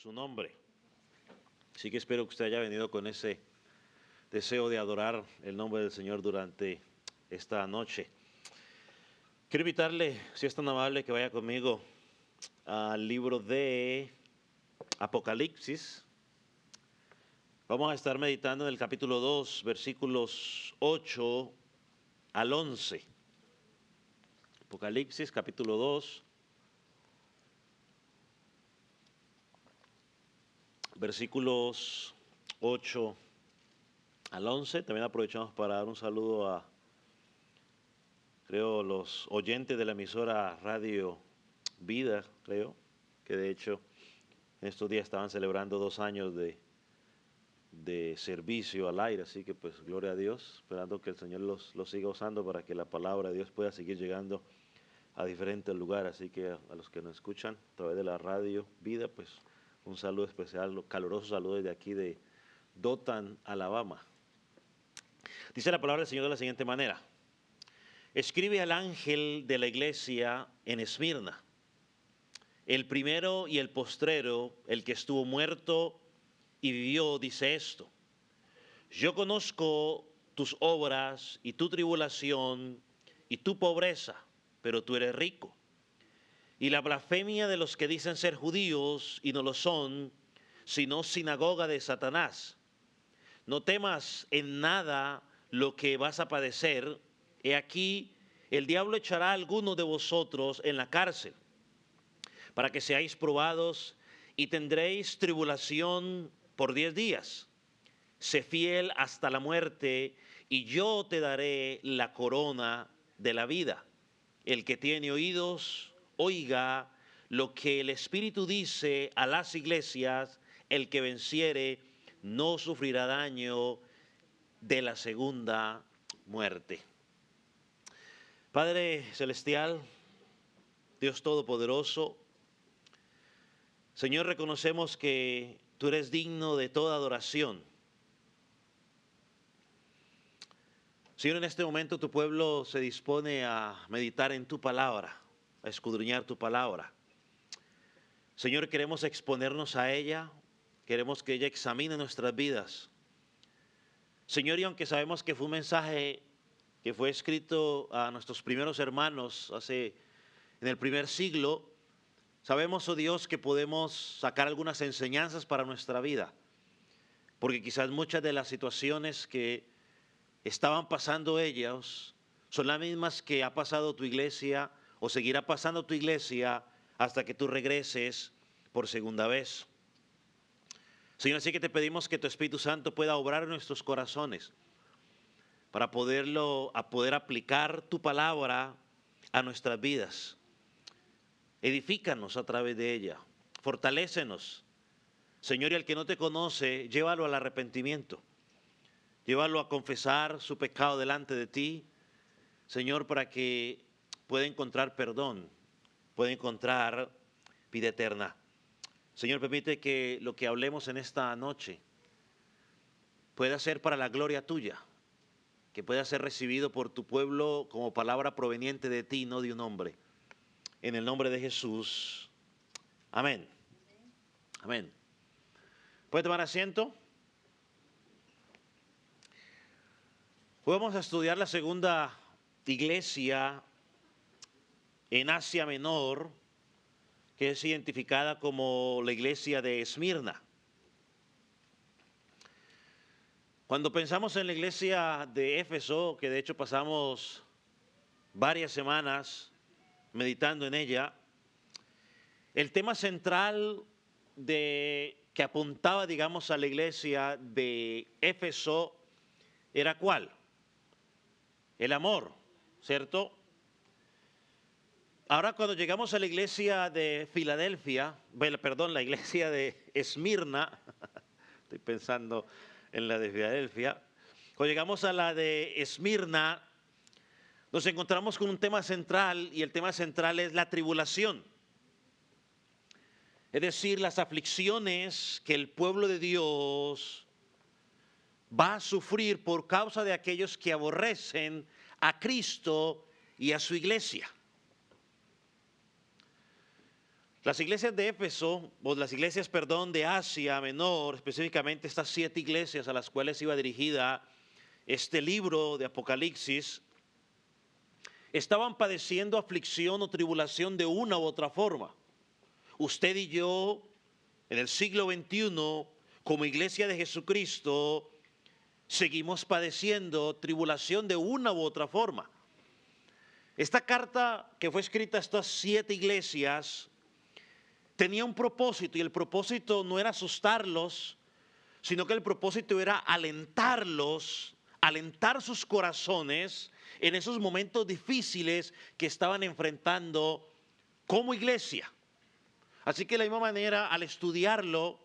su nombre. Así que espero que usted haya venido con ese deseo de adorar el nombre del Señor durante esta noche. Quiero invitarle, si es tan amable, que vaya conmigo al libro de Apocalipsis. Vamos a estar meditando en el capítulo 2, versículos 8 al 11. Apocalipsis, capítulo 2, versículos 8 al 11. También aprovechamos para dar un saludo a, creo, los oyentes de la emisora Radio Vida, creo, que de hecho en estos días estaban celebrando 2 años de servicio al aire, así que pues gloria a Dios, esperando que el Señor los siga usando para que la palabra de Dios pueda seguir llegando a diferentes lugares. Así que a los que nos escuchan a través de la Radio Vida, pues un saludo especial, caluroso saludo desde aquí de Dothan, Alabama. Dice la palabra del Señor de la siguiente manera: escribe al ángel de la iglesia en Esmirna, el primero y el postrero, el que estuvo muerto y vivió, dice esto: yo conozco tus obras y tu tribulación y tu pobreza, pero tú eres rico. Y la blasfemia de los que dicen ser judíos y no lo son, sino sinagoga de Satanás. No temas en nada lo que vas a padecer. He aquí, el diablo echará a algunos de vosotros en la cárcel, para que seáis probados y tendréis tribulación por 10 días. Sé fiel hasta la muerte, y yo te daré la corona de la vida. El que tiene oídos, oiga lo que el Espíritu dice a las iglesias. El que venciere no sufrirá daño de la segunda muerte. Padre Celestial, Dios Todopoderoso, Señor, reconocemos que tú eres digno de toda adoración. Señor, en este momento tu pueblo se dispone a meditar en tu palabra, a escudriñar tu palabra. Señor, queremos exponernos a ella, queremos que ella examine nuestras vidas. Señor, y aunque sabemos que fue un mensaje que fue escrito a nuestros primeros hermanos en el primer siglo, sabemos, oh Dios, que podemos sacar algunas enseñanzas para nuestra vida, porque quizás muchas de las situaciones que estaban pasando ellos son las mismas que ha pasado tu iglesia o seguirá pasando tu iglesia hasta que tú regreses por segunda vez. Señor, así que te pedimos que tu Espíritu Santo pueda obrar en nuestros corazones para poder aplicar tu palabra a nuestras vidas. Edifícanos a través de ella, fortalécenos. Señor, y al que no te conoce, llévalo al arrepentimiento. Llévalo a confesar su pecado delante de ti, Señor, para que pueda encontrar perdón, pueda encontrar vida eterna. Señor, permite que lo que hablemos en esta noche pueda ser para la gloria tuya, que pueda ser recibido por tu pueblo como palabra proveniente de ti, no de un hombre. En el nombre de Jesús. Amén. Amén. ¿Puede tomar asiento? Hoy vamos a estudiar la segunda iglesia en Asia Menor, que es identificada como la iglesia de Esmirna. Cuando pensamos en la iglesia de Éfeso, que de hecho pasamos varias semanas meditando en ella, el tema central que apuntaba, digamos, a la iglesia de Éfeso era ¿cuál? El amor, ¿cierto? Ahora cuando llegamos a la iglesia de Filadelfia, la iglesia de Esmirna, estoy pensando en la de Filadelfia, cuando llegamos a la de Esmirna, nos encontramos con un tema central, y el tema central es la tribulación. Es decir, las aflicciones que el pueblo de Dios va a sufrir por causa de aquellos que aborrecen a Cristo y a su iglesia. Las iglesias de Éfeso, o las iglesias, perdón, de Asia Menor, específicamente estas 7 iglesias a las cuales iba dirigida este libro de Apocalipsis, estaban padeciendo aflicción o tribulación de una u otra forma. Usted y yo, en el siglo XXI, como iglesia de Jesucristo, seguimos padeciendo tribulación de una u otra forma. Esta carta que fue escrita a estas 7 iglesias tenía un propósito, y el propósito no era asustarlos, sino que el propósito era alentarlos, alentar sus corazones en esos momentos difíciles que estaban enfrentando como iglesia. Así que de la misma manera, al estudiarlo,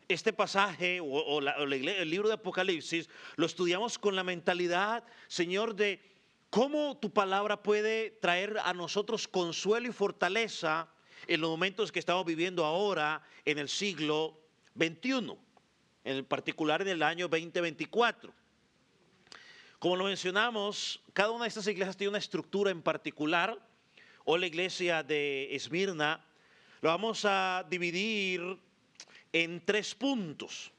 este pasaje el libro de Apocalipsis, lo estudiamos con la mentalidad, Señor, de cómo tu palabra puede traer a nosotros consuelo y fortaleza en los momentos que estamos viviendo ahora en el siglo XXI, en particular en el año 2024. Como lo mencionamos, cada una de estas iglesias tiene una estructura en particular. Hoy la iglesia de Esmirna lo vamos a dividir en 3 puntos.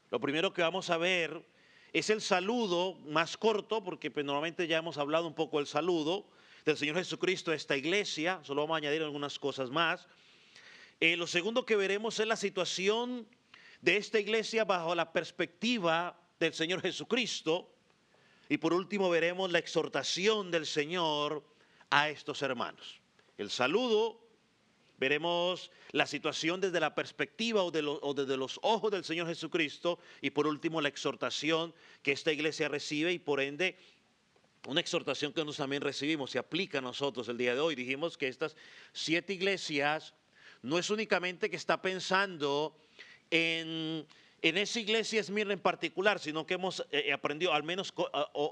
Lo primero que vamos a ver es el saludo más corto, porque pues, normalmente ya hemos hablado un poco del saludo del Señor Jesucristo a esta iglesia. Solo vamos a añadir algunas cosas más. Lo segundo que veremos es la situación de esta iglesia bajo la perspectiva del Señor Jesucristo. Y por último veremos la exhortación del Señor a estos hermanos. El saludo, veremos la situación desde la perspectiva o desde los ojos del Señor Jesucristo, y por último la exhortación que esta iglesia recibe, y por ende una exhortación que nosotros también recibimos, se aplica a nosotros el día de hoy. Dijimos que estas 7 iglesias no es únicamente que está pensando en esa iglesia Esmirna en particular, sino que hemos aprendido, al menos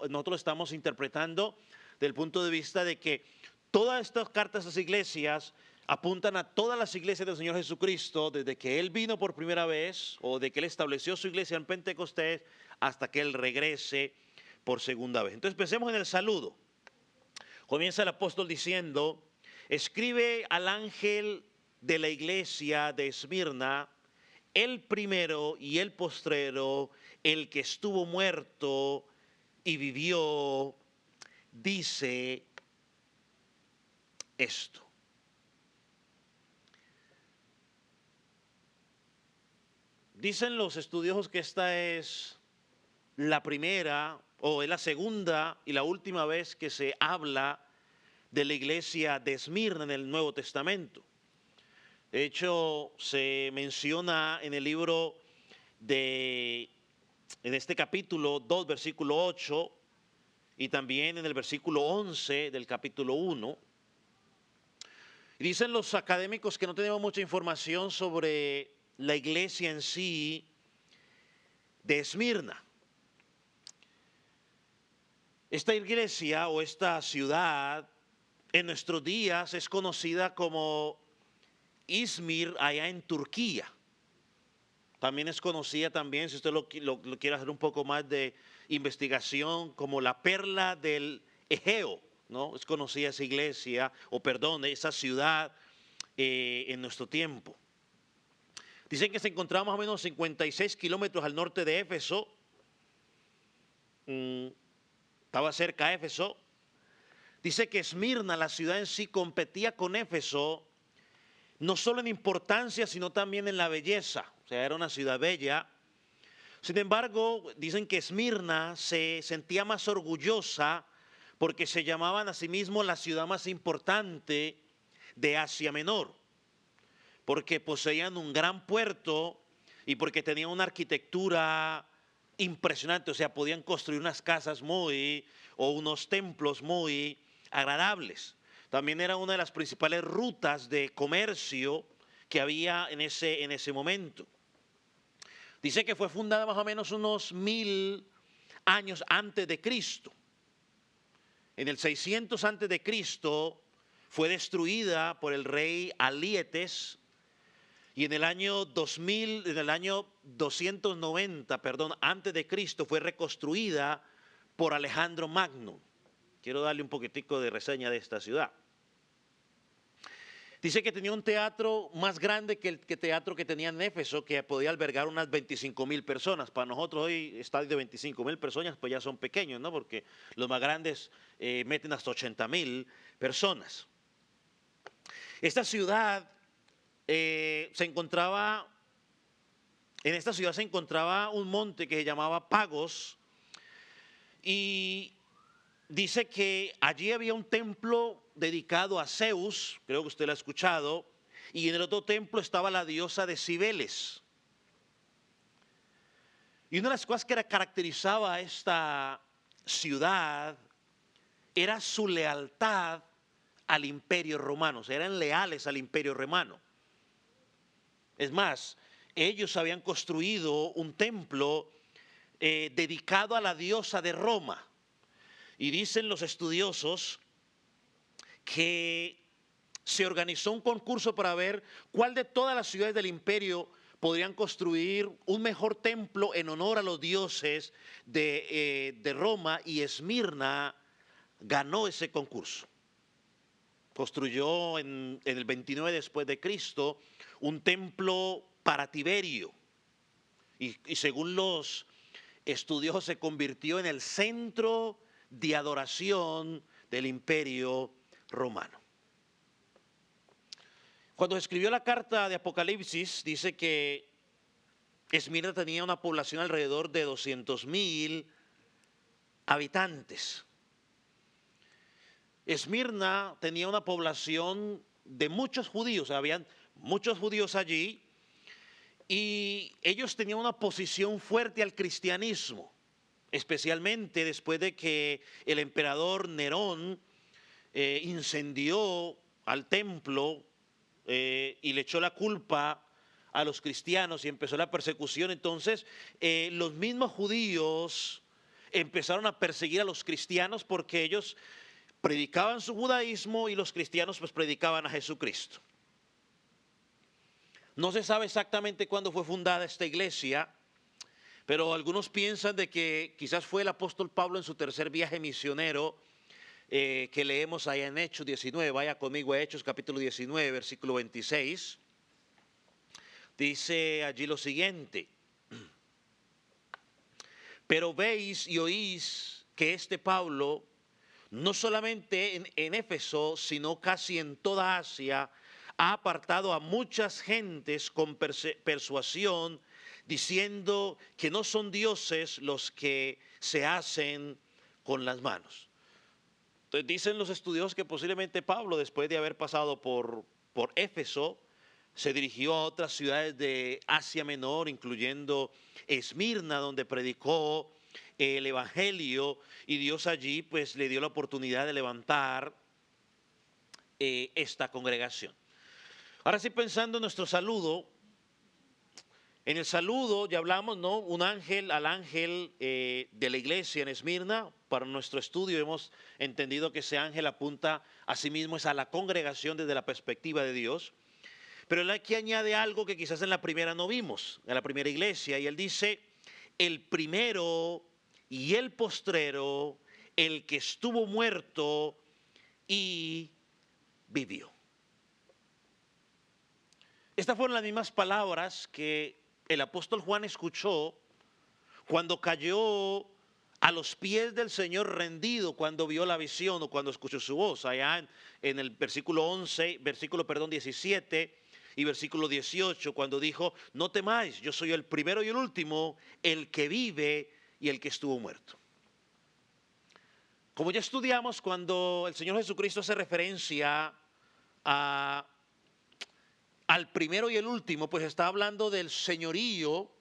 nosotros estamos interpretando desde el punto de vista de que todas estas cartas a las iglesias apuntan a todas las iglesias del Señor Jesucristo, desde que Él vino por primera vez, o de que Él estableció su iglesia en Pentecostés, hasta que Él regrese por segunda vez. Entonces pensemos en el saludo. Comienza el apóstol diciendo: escribe al ángel de la iglesia de Esmirna, el primero y el postrero, el que estuvo muerto y vivió, dice esto. Dicen los estudiosos que esta es la primera o es la segunda y la última vez que se habla de la iglesia de Esmirna en el Nuevo Testamento. De hecho, se menciona en el libro en este capítulo 2, versículo 8, y también en el versículo 11 del capítulo 1. Y dicen los académicos que no tenemos mucha información sobre la iglesia en sí de Esmirna. Esta iglesia o esta ciudad en nuestros días es conocida como Izmir, allá en Turquía. También es conocida también, si usted lo quiere hacer un poco más de investigación, como la perla del Egeo, ¿no? Es conocida esa iglesia, esa ciudad en nuestro tiempo. Dicen que se encontraba más o menos 56 kilómetros al norte de Éfeso. Estaba cerca de Éfeso. Dice que Esmirna, la ciudad en sí, competía con Éfeso, no solo en importancia, sino también en la belleza. O sea, era una ciudad bella. Sin embargo, dicen que Esmirna se sentía más orgullosa porque se llamaban a sí mismos la ciudad más importante de Asia Menor, porque poseían un gran puerto y porque tenían una arquitectura impresionante. O sea, podían construir unas casas o unos templos muy agradables. También era una de las principales rutas de comercio que había en ese momento. Dice que fue fundada más o menos unos 1000 años antes de Cristo. En el 600 antes de Cristo fue destruida por el rey Alíetes, y en el año 290, antes de Cristo, fue reconstruida por Alejandro Magno. Quiero darle un poquitico de reseña de esta ciudad. Dice que tenía un teatro más grande que el teatro que tenía en Éfeso, que podía albergar unas 25,000 personas. Para nosotros hoy, estadios de 25,000 personas, pues ya son pequeños, ¿no? Porque los más grandes meten hasta 80,000 personas. Esta ciudad se encontraba un monte que se llamaba Pagos, y dice que allí había un templo dedicado a Zeus, creo que usted lo ha escuchado, y en el otro templo estaba la diosa de Cibeles. Y una de las cosas que caracterizaba a esta ciudad era su lealtad al imperio romano, o sea, eran leales al imperio romano. Es más, ellos habían construido un templo dedicado a la diosa de Roma. Y dicen los estudiosos que se organizó un concurso para ver cuál de todas las ciudades del imperio podrían construir un mejor templo en honor a los dioses de Roma, y Esmirna ganó ese concurso. Construyó en el 29 después de Cristo un templo para Tiberio, y según los estudiosos se convirtió en el centro de adoración del imperio romano. Cuando escribió la carta de Apocalipsis, dice que Esmirna tenía una población alrededor de 200,000 habitantes. Esmirna tenía una población de muchos judíos, habían muchos judíos allí, y ellos tenían una posición fuerte al cristianismo, especialmente después de que el emperador Nerón incendió al templo y le echó la culpa a los cristianos y empezó la persecución. Entonces los mismos judíos empezaron a perseguir a los cristianos porque ellos predicaban su judaísmo y los cristianos pues predicaban a Jesucristo. No se sabe exactamente cuándo fue fundada esta iglesia, pero algunos piensan de que quizás fue el apóstol Pablo en su tercer viaje misionero, que leemos allá en Hechos 19. Vaya conmigo a Hechos capítulo 19, versículo 26. Dice allí lo siguiente: pero veis y oís que este Pablo, no solamente en Éfeso, sino casi en toda Asia, ha apartado a muchas gentes con persuasión, diciendo que no son dioses los que se hacen con las manos. Entonces dicen los estudiosos que posiblemente Pablo, después de haber pasado por Éfeso, se dirigió a otras ciudades de Asia Menor, incluyendo Esmirna, donde predicó el evangelio, y Dios allí pues le dio la oportunidad de levantar esta congregación. Ahora sí, pensando en nuestro saludo, en el saludo ya hablamos, ¿no? Un ángel al ángel de la iglesia en Esmirna. Para nuestro estudio hemos entendido que ese ángel apunta a sí mismo, es a la congregación desde la perspectiva de Dios. Pero él aquí añade algo que quizás en la primera no vimos, en la primera iglesia, y él dice: el primero y el postrero, el que estuvo muerto y vivió. Estas fueron las mismas palabras que el apóstol Juan escuchó cuando cayó a los pies del Señor rendido, cuando vio la visión o cuando escuchó su voz. Allá en el versículo 17 y versículo 18, cuando dijo: no temáis, yo soy el primero y el último, el que vive y el que estuvo muerto. Como ya estudiamos, cuando el Señor Jesucristo hace referencia al primero y el último, pues está hablando del señorío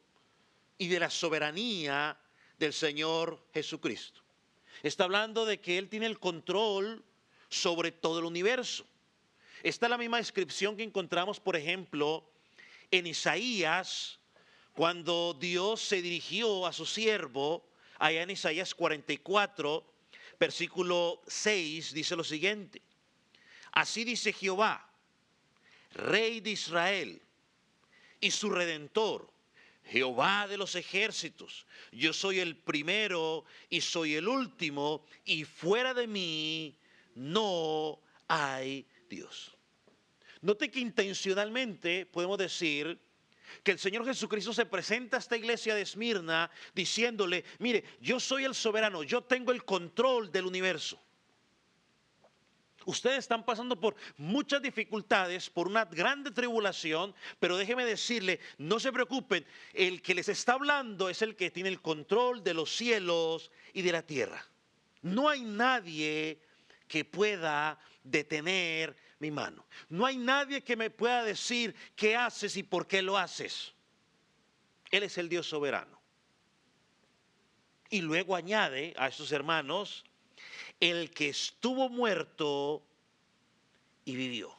y de la soberanía del Señor Jesucristo. Está hablando de que Él tiene el control sobre todo el universo. Esta es la misma descripción que encontramos, por ejemplo, en Isaías, cuando Dios se dirigió a su siervo, allá en Isaías 44, versículo 6, dice lo siguiente: así dice Jehová, Rey de Israel y su Redentor, Jehová de los ejércitos: yo soy el primero y soy el último, y fuera de mí no hay Dios. Note que intencionalmente podemos decir que el Señor Jesucristo se presenta a esta iglesia de Esmirna diciéndole, mire, yo soy el soberano, yo tengo el control del universo. Ustedes están pasando por muchas dificultades, por una grande tribulación, pero déjeme decirle, no se preocupen, el que les está hablando es el que tiene el control de los cielos y de la tierra. No hay nadie que pueda detener mi mano. No hay nadie que me pueda decir qué haces y por qué lo haces. Él es el Dios soberano. Y luego añade a estos hermanos, el que estuvo muerto y vivió.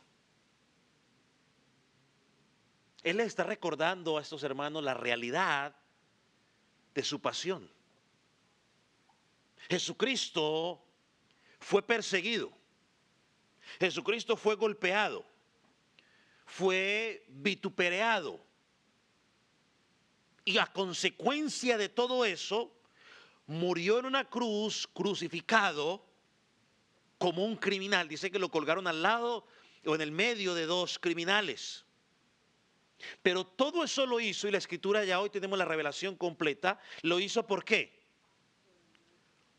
Él le está recordando a estos hermanos la realidad de su pasión. Jesucristo fue perseguido. Jesucristo fue golpeado. Fue vituperado. Y a consecuencia de todo eso, murió en una cruz, crucificado como un criminal. Dice que lo colgaron al lado o en el medio de dos criminales. Pero todo eso lo hizo, y la escritura ya hoy tenemos la revelación completa, lo hizo ¿por qué?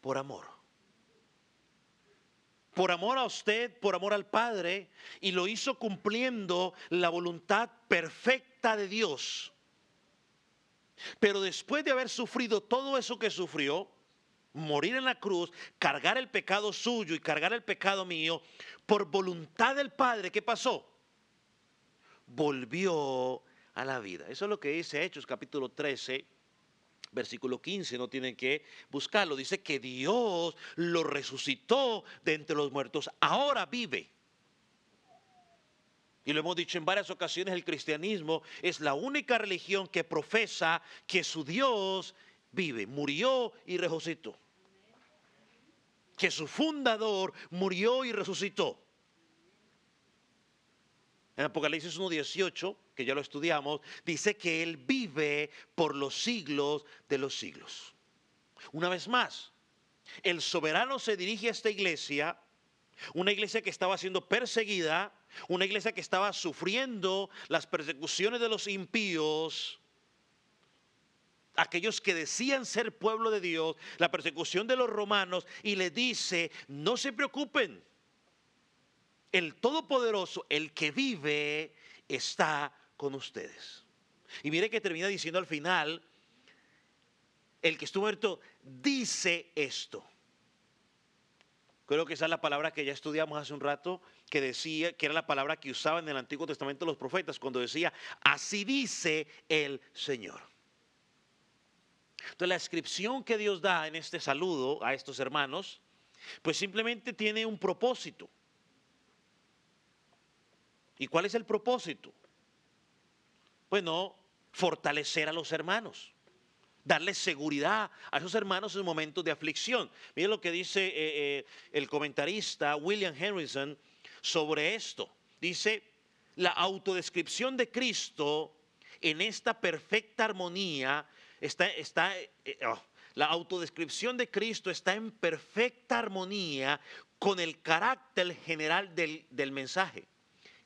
Por amor. Por amor a usted, por amor al Padre, y lo hizo cumpliendo la voluntad perfecta de Dios. Pero después de haber sufrido todo eso que sufrió, morir en la cruz, cargar el pecado suyo y cargar el pecado mío, por voluntad del Padre, ¿qué pasó? Volvió a la vida. Eso es lo que dice Hechos capítulo 13, versículo 15, no tienen que buscarlo. Dice que Dios lo resucitó de entre los muertos, ahora vive. Y lo hemos dicho en varias ocasiones, el cristianismo es la única religión que profesa que su Dios vive, murió y resucitó. Que su fundador murió y resucitó. En Apocalipsis 1:18, que ya lo estudiamos, dice que Él vive por los siglos de los siglos. Una vez más, el soberano se dirige a esta iglesia, una iglesia que estaba siendo perseguida, una iglesia que estaba sufriendo las persecuciones de los impíos, aquellos que decían ser pueblo de Dios, la persecución de los romanos, y le dice, no se preocupen, el Todopoderoso, el que vive, está con ustedes. Y mire que termina diciendo al final, el que estuvo muerto dice esto. Creo que esa es la palabra que ya estudiamos hace un rato, que decía, que era la palabra que usaban en el Antiguo Testamento los profetas, cuando decía, así dice el Señor. Entonces la descripción que Dios da en este saludo a estos hermanos, pues simplemente tiene un propósito. ¿Y cuál es el propósito? Bueno, fortalecer a los hermanos, darles seguridad a esos hermanos en momentos de aflicción. Miren lo que dice el comentarista William Henderson sobre esto. Dice, la autodescripción de Cristo en esta perfecta armonía la autodescripción de Cristo está en perfecta armonía con el carácter general del mensaje.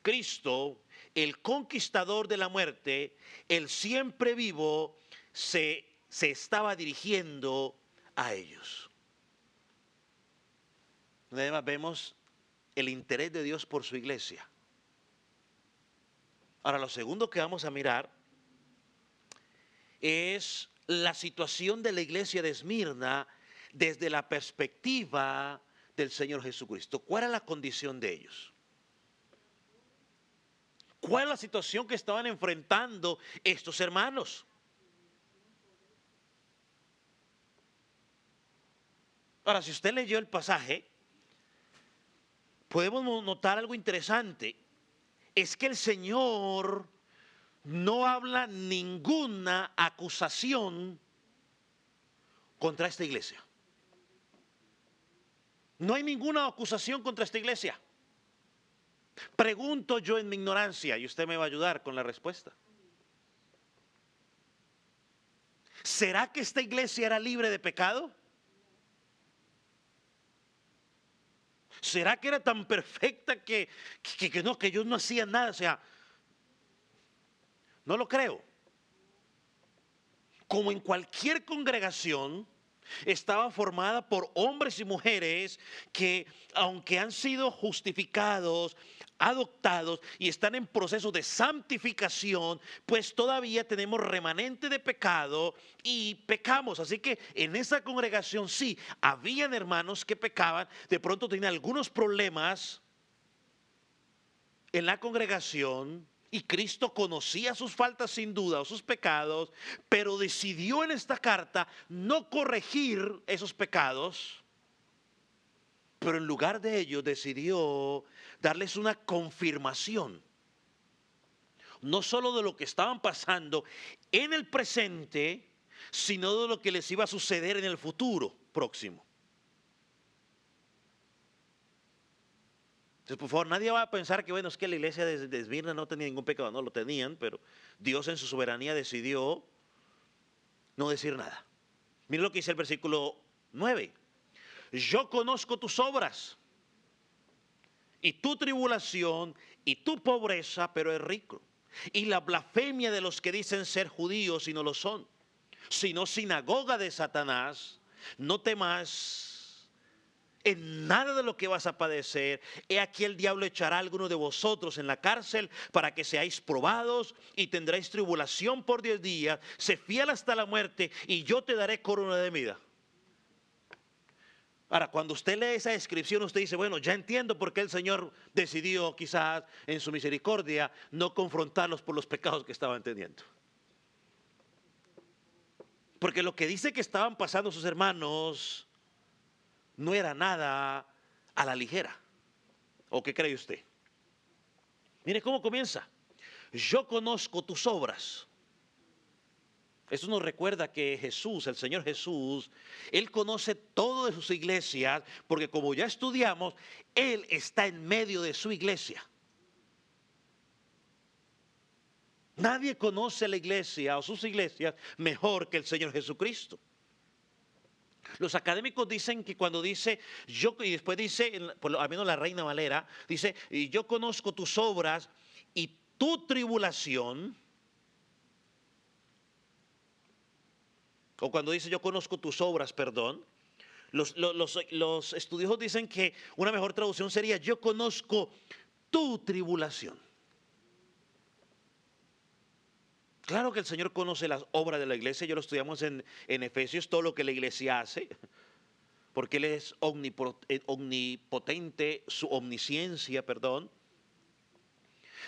Cristo, el conquistador de la muerte, el siempre vivo, se estaba dirigiendo a ellos. Además vemos el interés de Dios por su iglesia. Ahora, lo segundo que vamos a mirar es la situación de la iglesia de Esmirna desde la perspectiva del Señor Jesucristo. ¿Cuál era la condición de ellos? ¿Cuál es la situación que estaban enfrentando estos hermanos? Ahora, si usted leyó el pasaje, podemos notar algo interesante. Es que el Señor no habla ninguna acusación contra esta iglesia. No hay ninguna acusación contra esta iglesia. Pregunto yo en mi ignorancia y usted me va a ayudar con la respuesta. ¿Será que esta iglesia era libre de pecado? ¿Será que era tan perfecta que ellos no hacían nada? O sea, no lo creo. Como en cualquier congregación, estaba formada por hombres y mujeres que, aunque han sido justificados, adoptados y están en proceso de santificación, pues todavía tenemos remanente de pecado y pecamos. Así que en esa congregación sí, habían hermanos que pecaban, de pronto tenían algunos problemas en la congregación. Y Cristo conocía sus faltas sin duda o sus pecados, pero decidió en esta carta no corregir esos pecados, pero en lugar de ello decidió darles una confirmación, no solo de lo que estaban pasando en el presente, sino de lo que les iba a suceder en el futuro próximo. Entonces, por favor, nadie va a pensar que, bueno, es que la iglesia de Esmirna no tenía ningún pecado. No lo tenían, pero Dios en su soberanía decidió no decir nada. Miren lo que dice el versículo 9. Yo conozco tus obras y tu tribulación y tu pobreza, pero es rico. Y la blasfemia de los que dicen ser judíos y no lo son, sino sinagoga de Satanás. No temas en nada de lo que vas a padecer. He aquí el diablo echará a alguno de vosotros en la cárcel para que seáis probados y tendréis tribulación por 10 días. Sé fiel hasta la muerte y yo te daré corona de vida. Ahora, cuando usted lee esa descripción, usted dice, bueno, ya entiendo por qué el Señor decidió quizás en su misericordia no confrontarlos por los pecados que estaban teniendo. Porque lo que dice que estaban pasando sus hermanos no era nada a la ligera. ¿O qué cree usted? Mire cómo comienza. Yo conozco tus obras. Esto nos recuerda que Jesús, el Señor Jesús, Él conoce todo de sus iglesias, porque como ya estudiamos, Él está en medio de su iglesia. Nadie conoce la iglesia o sus iglesias mejor que el Señor Jesucristo. Los académicos dicen que cuando dice yo, y después dice, al menos la Reina Valera, dice, y yo conozco tus obras y tu tribulación. O cuando dice yo conozco tus obras, perdón. Los estudiosos dicen que una mejor traducción sería yo conozco tu tribulación. Claro que el Señor conoce las obras de la iglesia, ya lo estudiamos en Efesios, todo lo que la iglesia hace, porque Él es omnipotente, su omnisciencia, perdón.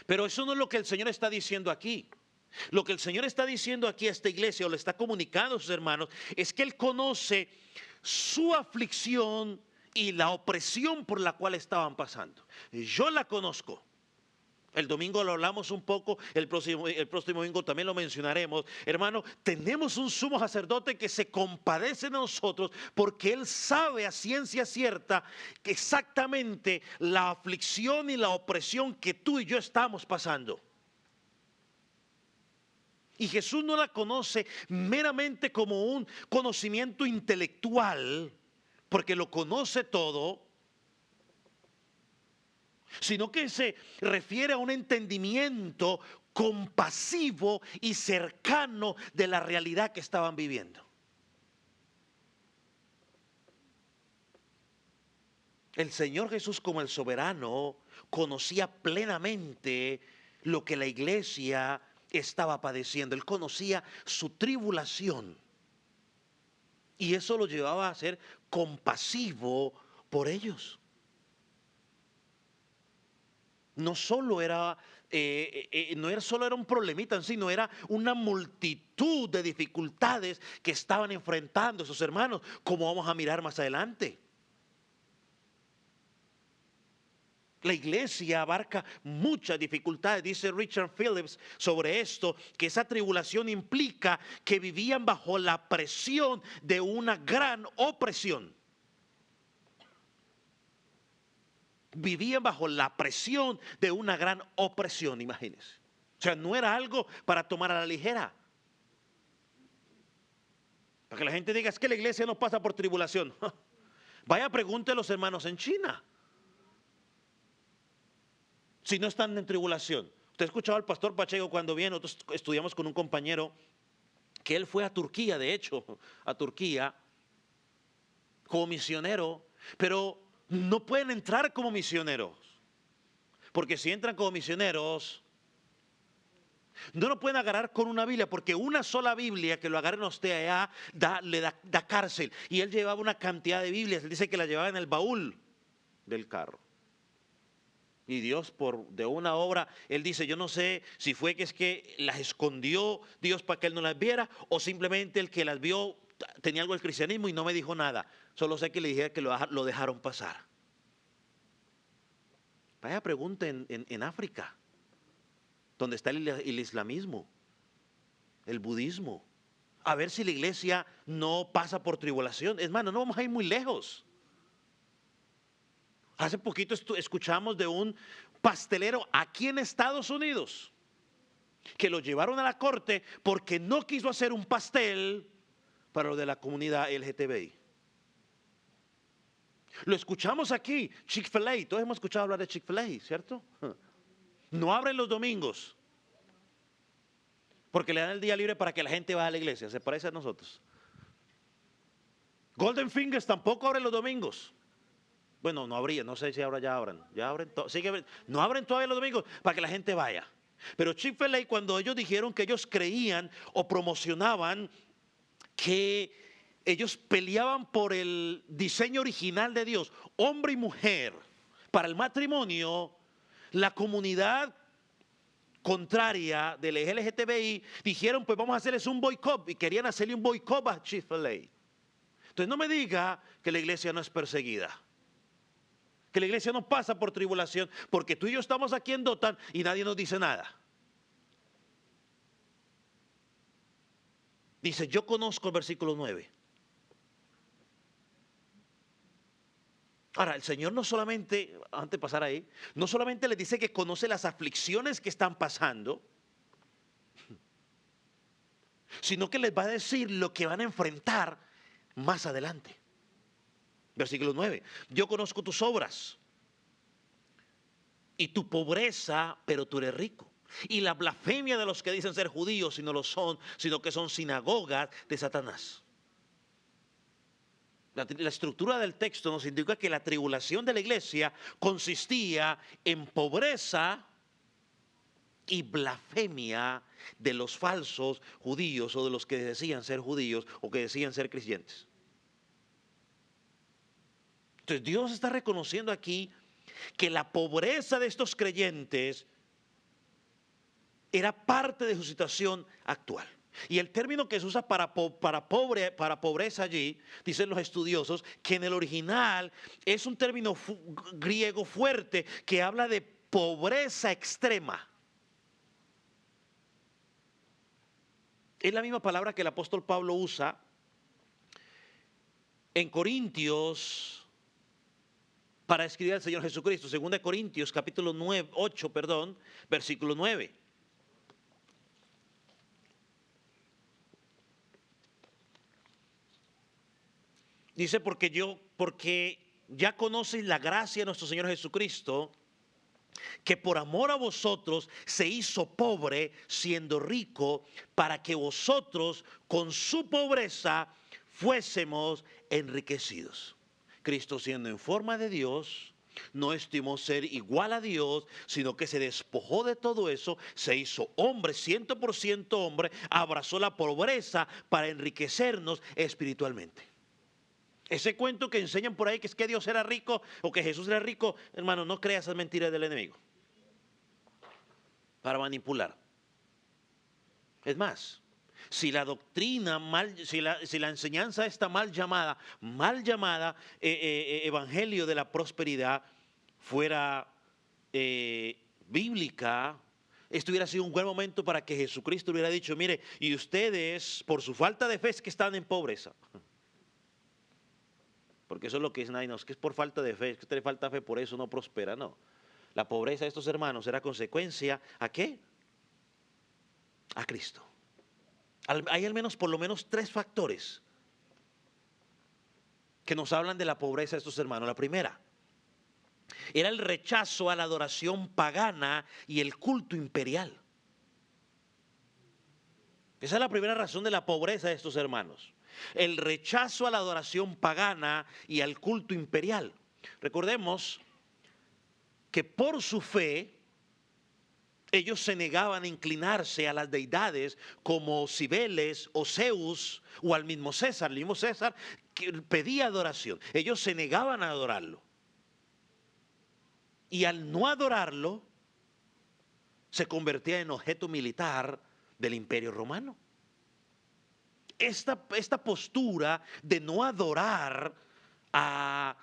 Pero eso no es lo que el Señor está diciendo aquí. Lo que el Señor está diciendo aquí a esta iglesia, o le está comunicando a sus hermanos, es que Él conoce su aflicción y la opresión por la cual estaban pasando. Yo la conozco. El domingo lo hablamos un poco, el próximo domingo también lo mencionaremos. Hermano, tenemos un sumo sacerdote que se compadece de nosotros porque Él sabe a ciencia cierta que exactamente la aflicción y la opresión que tú y yo estamos pasando. Y Jesús no la conoce meramente como un conocimiento intelectual, porque lo conoce todo, sino que se refiere a un entendimiento compasivo y cercano de la realidad que estaban viviendo. El Señor Jesús, como el soberano, conocía plenamente lo que la iglesia estaba padeciendo. Él conocía su tribulación y eso lo llevaba a ser compasivo por ellos. No solo era un problemita en sí, no era una multitud de dificultades que estaban enfrentando sus hermanos, como vamos a mirar más adelante. La iglesia abarca muchas dificultades. Dice Richard Phillips sobre esto, que esa tribulación implica que vivían bajo la presión de una gran opresión. Vivían bajo la presión de una gran opresión, imagínense. O sea, no era algo para tomar a la ligera. Para que la gente diga, es que la iglesia no pasa por tribulación. Vaya, pregunte a los hermanos en China. si no están en tribulación? Usted ha escuchado al pastor Pacheco cuando viene, nosotros estudiamos con un compañero que él fue a Turquía, de hecho, a Turquía como misionero, pero no pueden entrar como misioneros, porque si entran como misioneros, no lo pueden agarrar con una Biblia, porque una sola Biblia que lo agarren a usted allá da cárcel. Y él llevaba una cantidad de Biblias, él dice que la llevaba en el baúl del carro. Y Dios de una obra, él dice, yo no sé si fue que es que las escondió Dios para que él no las viera, o simplemente el que las vio tenía algo del cristianismo y no me dijo nada. Solo sé que le dije que lo dejaron pasar. Vaya pregunta en África, donde está el islamismo, el budismo. A ver si la iglesia no pasa por tribulación. Hermano, no vamos a ir muy lejos. Hace poquito escuchamos de un pastelero aquí en Estados Unidos que lo llevaron a la corte porque no quiso hacer un pastel para lo de la comunidad LGTBI. Lo escuchamos aquí, Chick-fil-A, todos hemos escuchado hablar de Chick-fil-A, ¿cierto? No abren los domingos porque le dan el día libre para que la gente vaya a la iglesia, se parece a nosotros. Golden Fingers tampoco abre los domingos. Bueno, no habría, no sé si ahora ya abran. No abren todavía los domingos para que la gente vaya. Pero Chick-fil-A, cuando ellos dijeron que ellos creían o promocionaban que ellos peleaban por el diseño original de Dios, hombre y mujer, para el matrimonio, la comunidad contraria del LGTBI dijeron, pues vamos a hacerles un boicot, y querían hacerle un boicot a Chick-fil-A. Entonces no me diga que la iglesia no es perseguida, que la iglesia no pasa por tribulación, porque tú y yo estamos aquí en Dothan y nadie nos dice nada. Dice, yo conozco el versículo 9. Ahora, el Señor no solamente, antes de pasar ahí, no solamente les dice que conoce las aflicciones que están pasando, sino que les va a decir lo que van a enfrentar más adelante. Versículo 9. Yo conozco tus obras y tu pobreza, pero tú eres rico. Y la blasfemia de los que dicen ser judíos y no lo son, sino que son sinagogas de Satanás. La estructura del texto nos indica que la tribulación de la iglesia consistía en pobreza y blasfemia de los falsos judíos o de los que decían ser judíos o que decían ser creyentes. Entonces Dios está reconociendo aquí que la pobreza de estos creyentes era parte de su situación actual. Y el término que se usa para pobreza allí, dicen los estudiosos, que en el original es un término griego fuerte que habla de pobreza extrema. Es la misma palabra que el apóstol Pablo usa en Corintios para escribir al Señor Jesucristo. 2 Corintios capítulo 8, versículo 9. Dice, porque ya conocen la gracia de nuestro Señor Jesucristo, que por amor a vosotros se hizo pobre siendo rico, para que vosotros con su pobreza fuésemos enriquecidos. Cristo, siendo en forma de Dios, no estimó ser igual a Dios, sino que se despojó de todo eso, se hizo hombre, 100% hombre, abrazó la pobreza para enriquecernos espiritualmente. Ese cuento que enseñan por ahí que es que Dios era rico o que Jesús era rico, hermano, no creas esas mentiras del enemigo para manipular. Es más, si la doctrina si la enseñanza está mal llamada evangelio de la prosperidad fuera bíblica, esto hubiera sido un buen momento para que Jesucristo hubiera dicho, mire, y ustedes por su falta de fe es que están en pobreza. Porque eso es lo que dicen, no, es que es por falta de fe, es que usted le falta fe, por eso no prospera. No, la pobreza de estos hermanos era consecuencia, ¿a qué? A Cristo. Hay al menos, por lo menos 3 factores que nos hablan de la pobreza de estos hermanos. La primera, era el rechazo a la adoración pagana y el culto imperial. Esa es la primera razón de la pobreza de estos hermanos. El rechazo a la adoración pagana y al culto imperial. Recordemos que por su fe ellos se negaban a inclinarse a las deidades como Cibeles o Zeus o al mismo César. El mismo César que pedía adoración. Ellos se negaban a adorarlo. Y al no adorarlo, se convertía en objeto militar del Imperio Romano. Esta postura de no adorar a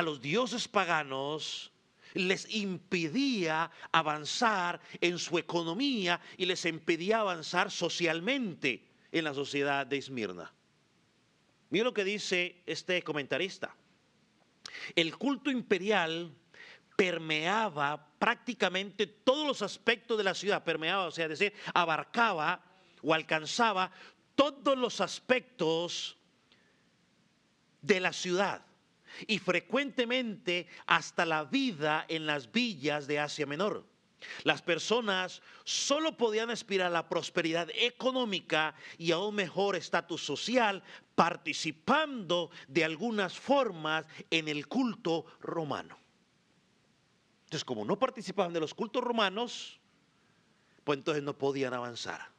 los dioses paganos les impedía avanzar en su economía y les impedía avanzar socialmente en la sociedad de Esmirna. Mira lo que dice este comentarista. El culto imperial permeaba prácticamente todos los aspectos de la ciudad, permeaba, o sea, es decir, abarcaba o alcanzaba todos los aspectos de la ciudad y frecuentemente hasta la vida en las villas de Asia Menor. Las personas solo podían aspirar a la prosperidad económica y a un mejor estatus social participando de algunas formas en el culto romano. Entonces, como no participaban de los cultos romanos, pues entonces no podían avanzar.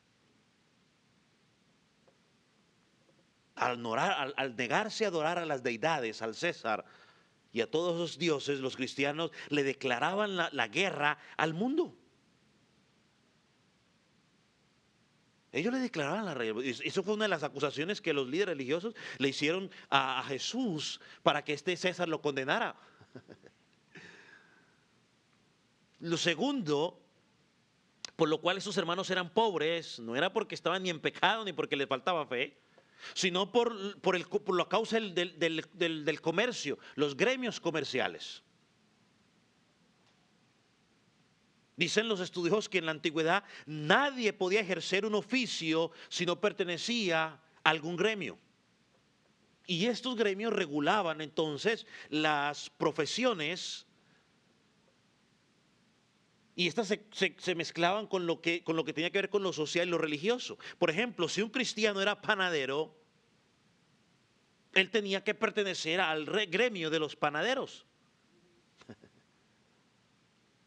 Al negarse a adorar a las deidades, al César y a todos los dioses, los cristianos le declaraban la guerra al mundo. Ellos le declaraban la guerra. Eso fue una de las acusaciones que los líderes religiosos le hicieron a Jesús para que este César lo condenara. Lo segundo, por lo cual esos hermanos eran pobres, no era porque estaban ni en pecado ni porque les faltaba fe, sino por la causa del comercio, los gremios comerciales. Dicen los estudiosos que en la antigüedad nadie podía ejercer un oficio si no pertenecía a algún gremio. Y estos gremios regulaban entonces las profesiones y estas se mezclaban con lo que tenía que ver con lo social y lo religioso. Por ejemplo, si un cristiano era panadero, él tenía que pertenecer al gremio de los panaderos.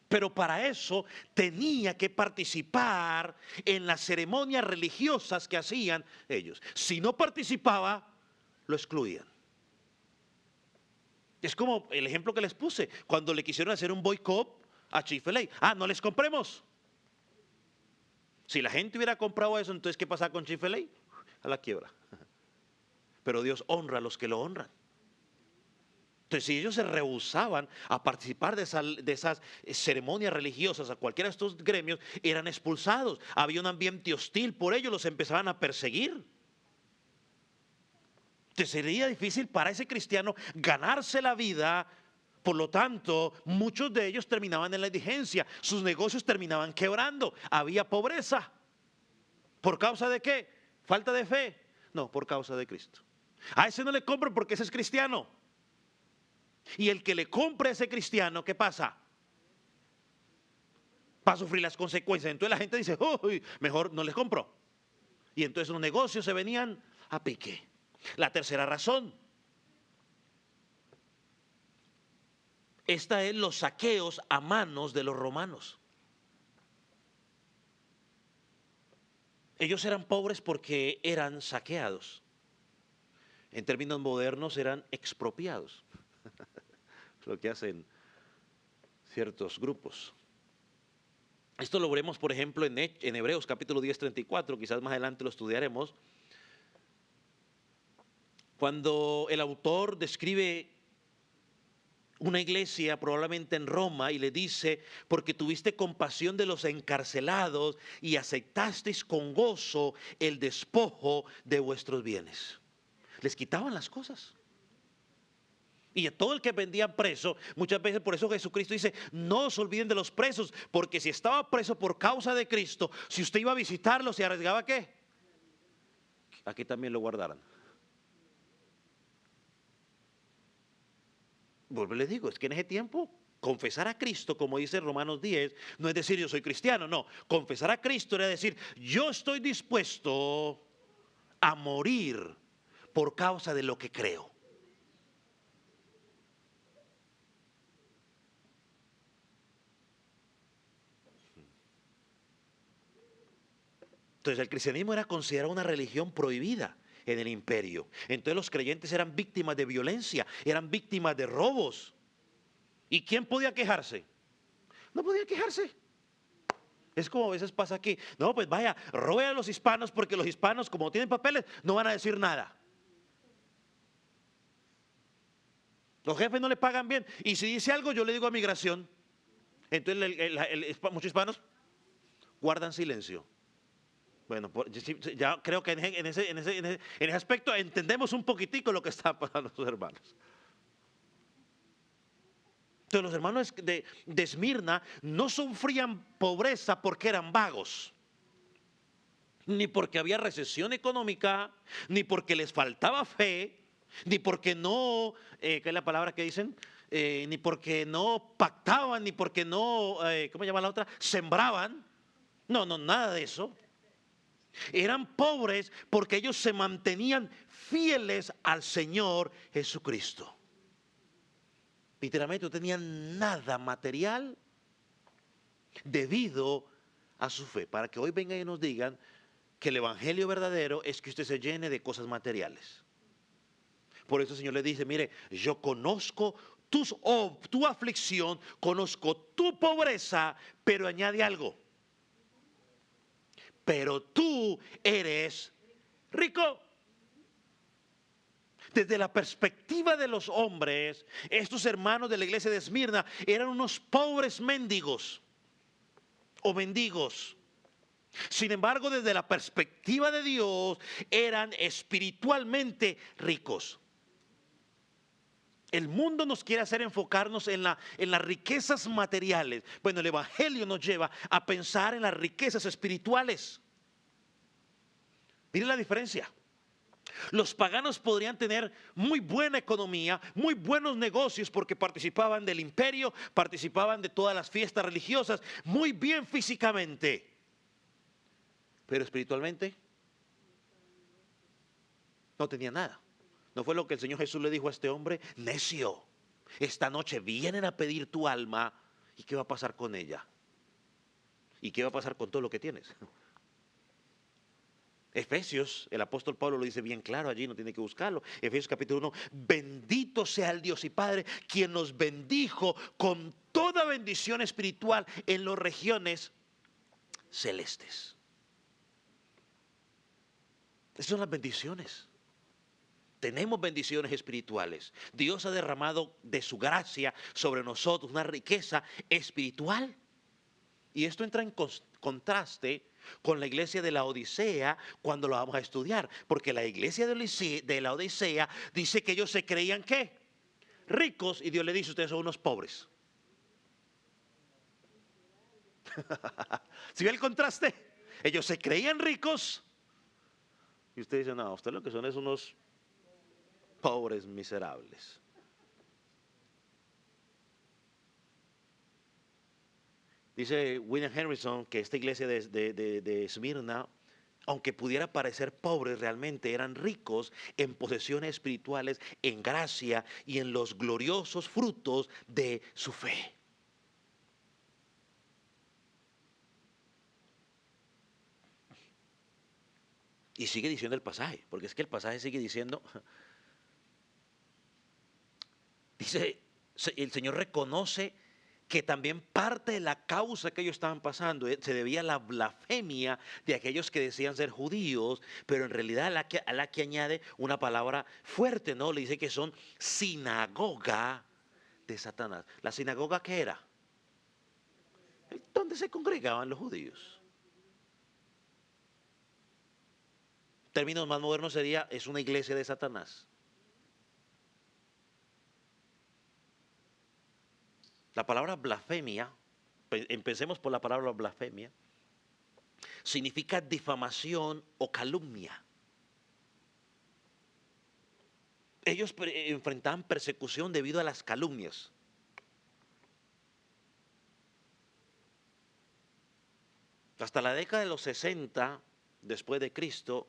Pero para eso tenía que participar en las ceremonias religiosas que hacían ellos. Si no participaba, lo excluían. Es como el ejemplo que les puse, cuando le quisieron hacer un boicot a Chick-fil-A. No les compremos. Si la gente hubiera comprado eso, entonces ¿qué pasa con Chick-fil-A? A la quiebra. Pero Dios honra a los que lo honran. Entonces, si ellos se rehusaban a participar de esas ceremonias religiosas, a cualquiera de estos gremios, eran expulsados. Había un ambiente hostil, por ello los empezaban a perseguir. Entonces, sería difícil para ese cristiano ganarse la vida. Por lo tanto, muchos de ellos terminaban en la indigencia, sus negocios terminaban quebrando, había pobreza. ¿Por causa de qué? ¿Falta de fe? No, por causa de Cristo. A ese no le compro porque ese es cristiano. Y el que le compre a ese cristiano, ¿qué pasa? Va a sufrir las consecuencias. Entonces la gente dice, uy, mejor no les compro. Y entonces los negocios se venían a pique. La tercera razón. Esta es los saqueos a manos de los romanos. Ellos eran pobres porque eran saqueados. En términos modernos eran expropiados. Lo que hacen ciertos grupos. Esto lo veremos, por ejemplo, en Hebreos capítulo 10, 34, quizás más adelante lo estudiaremos. Cuando el autor describe una iglesia probablemente en Roma y le dice, porque tuviste compasión de los encarcelados y aceptasteis con gozo el despojo de vuestros bienes. Les quitaban las cosas. Y a todo el que vendían preso, muchas veces por eso Jesucristo dice, no os olviden de los presos, porque si estaba preso por causa de Cristo, si usted iba a visitarlo, ¿se arriesgaba qué? Aquí también lo guardaran. Vuelvo y les digo, es que en ese tiempo Confesar a Cristo, como dice Romanos 10, no es decir yo soy cristiano, no. Confesar a Cristo era decir yo estoy dispuesto a morir por causa de lo que creo. Entonces el cristianismo era considerado una religión prohibida en el imperio. Entonces los creyentes eran víctimas de violencia, eran víctimas de robos. ¿Y quién podía quejarse? No podía quejarse. Es como a veces pasa aquí. No, pues vaya, robe a los hispanos porque los hispanos, como no tienen papeles, no van a decir nada. Los jefes no le pagan bien. Y si dice algo, yo le digo a migración. Entonces muchos hispanos guardan silencio. Bueno, ya creo que en ese aspecto entendemos un poquitico lo que está pasando sus hermanos. Entonces los hermanos de Esmirna no sufrían pobreza porque eran vagos, ni porque había recesión económica, ni porque les faltaba fe, ni porque no, ¿qué es la palabra que dicen? Ni porque no pactaban, ni porque no, ¿cómo se llama la otra? Sembraban. No, nada de eso. Eran pobres porque ellos se mantenían fieles al Señor Jesucristo. Literalmente no tenían nada material debido a su fe. Para que hoy vengan y nos digan que el evangelio verdadero es que usted se llene de cosas materiales. Por eso el Señor le dice, mire, yo conozco tu aflicción, conozco tu pobreza, pero añade algo. Pero tú eres rico. Desde la perspectiva de los hombres, estos hermanos de la iglesia de Esmirna eran unos pobres mendigos o mendigos. Sin embargo, desde la perspectiva de Dios, eran espiritualmente ricos. El mundo nos quiere hacer enfocarnos en las riquezas materiales. Bueno, el evangelio nos lleva a pensar en las riquezas espirituales. Miren la diferencia. Los paganos podrían tener muy buena economía, muy buenos negocios porque participaban del imperio, participaban de todas las fiestas religiosas, muy bien físicamente. Pero espiritualmente no tenía nada. ¿No fue lo que el Señor Jesús le dijo a este hombre? Necio, esta noche vienen a pedir tu alma. ¿Y qué va a pasar con ella? ¿Y qué va a pasar con todo lo que tienes? Efesios, el apóstol Pablo lo dice bien claro allí, no tiene que buscarlo. Efesios capítulo 1, bendito sea el Dios y Padre, quien nos bendijo con toda bendición espiritual en las regiones celestes. Esas son las bendiciones. Tenemos bendiciones espirituales. Dios ha derramado de su gracia sobre nosotros una riqueza espiritual. Y esto entra en contraste con la iglesia de la Odisea cuando lo vamos a estudiar. Porque la iglesia de la Odisea dice que ellos se creían ¿qué? Ricos, y Dios le dice, ustedes son unos pobres. ¿Sí ve el contraste? Ellos se creían ricos y usted dice, no, ustedes lo que son es unos pobres miserables. Dice William Henderson que esta iglesia de Esmirna, aunque pudiera parecer pobres, realmente eran ricos en posesiones espirituales, en gracia y en los gloriosos frutos de su fe. Y sigue diciendo el pasaje, porque es que el pasaje sigue diciendo, dice, el Señor reconoce que también parte de la causa que ellos estaban pasando se debía a la blasfemia de aquellos que decían ser judíos, pero en realidad a la que añade una palabra fuerte, ¿no? Le dice que son sinagoga de Satanás. ¿La sinagoga qué era? ¿Dónde se congregaban los judíos? Términos más modernos sería, es una iglesia de Satanás. La palabra blasfemia, empecemos por la palabra blasfemia, significa difamación o calumnia. Ellos enfrentaban persecución debido a las calumnias. Hasta la década de los 60, después de Cristo,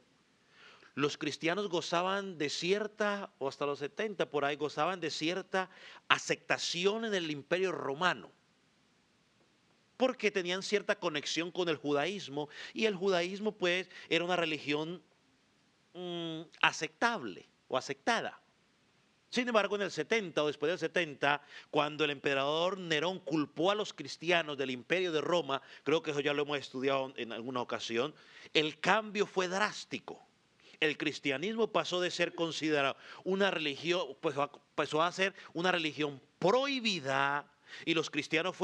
los cristianos gozaban de cierta, o hasta los 70 por ahí, gozaban de cierta aceptación en el Imperio Romano, porque tenían cierta conexión con el judaísmo, y el judaísmo pues era una religión aceptable o aceptada. Sin embargo, en el 70 o después del 70, cuando el emperador Nerón culpó a los cristianos del imperio de Roma, creo que eso ya lo hemos estudiado en alguna ocasión, el cambio fue drástico. El cristianismo pasó de ser considerado una religión, pues pasó a ser una religión prohibida, y los cristianos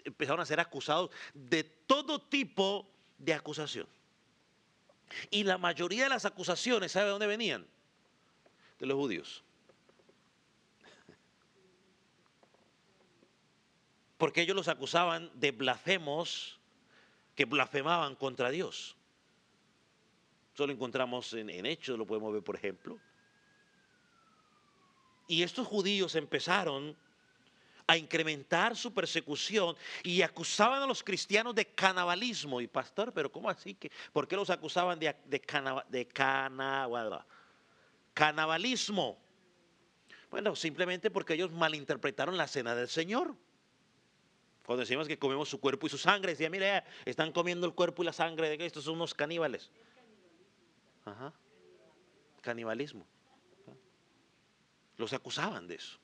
empezaron a ser acusados de todo tipo de acusación. Y la mayoría de las acusaciones, ¿sabe de dónde venían? De los judíos. Porque ellos los acusaban de blasfemos que blasfemaban contra Dios. Eso lo encontramos en Hechos, lo podemos ver, por ejemplo. Y estos judíos empezaron a incrementar su persecución y acusaban a los cristianos de canibalismo. Y pastor, pero ¿cómo así? ¿Por qué los acusaban de canibalismo? Bueno, simplemente porque ellos malinterpretaron la cena del Señor. Cuando decimos que comemos su cuerpo y su sangre, decía, mire, están comiendo el cuerpo y la sangre de Cristo, son unos caníbales. Ajá. Canibalismo. Los acusaban de eso.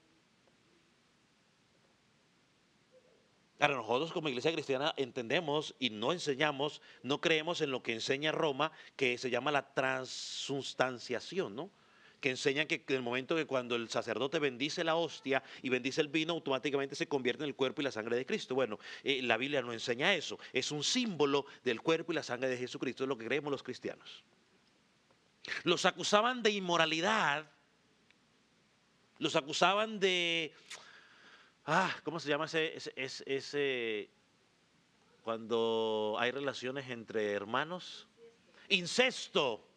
Ahora nosotros como iglesia cristiana entendemos y no enseñamos, no creemos en lo que enseña Roma, que se llama la transustanciación, ¿no? Que enseñan que en el momento que cuando el sacerdote bendice la hostia y bendice el vino, automáticamente se convierte en el cuerpo y la sangre de Cristo. Bueno, la Biblia no enseña eso, es un símbolo del cuerpo y la sangre de Jesucristo, es lo que creemos los cristianos. Los acusaban de inmoralidad, los acusaban de... ¿cómo se llama ese cuando hay relaciones entre hermanos? Incesto.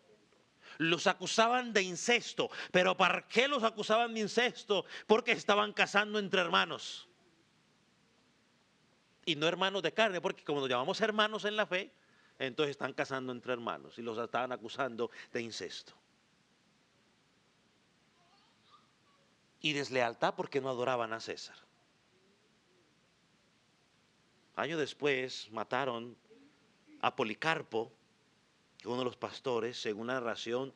Los acusaban de incesto. ¿Pero para qué los acusaban de incesto? Porque estaban casando entre hermanos. Y no hermanos de carne, porque como nos llamamos hermanos en la fe, entonces están casando entre hermanos y los estaban acusando de incesto. Y deslealtad porque no adoraban a César. Años después mataron a Policarpo, uno de los pastores. Según la narración,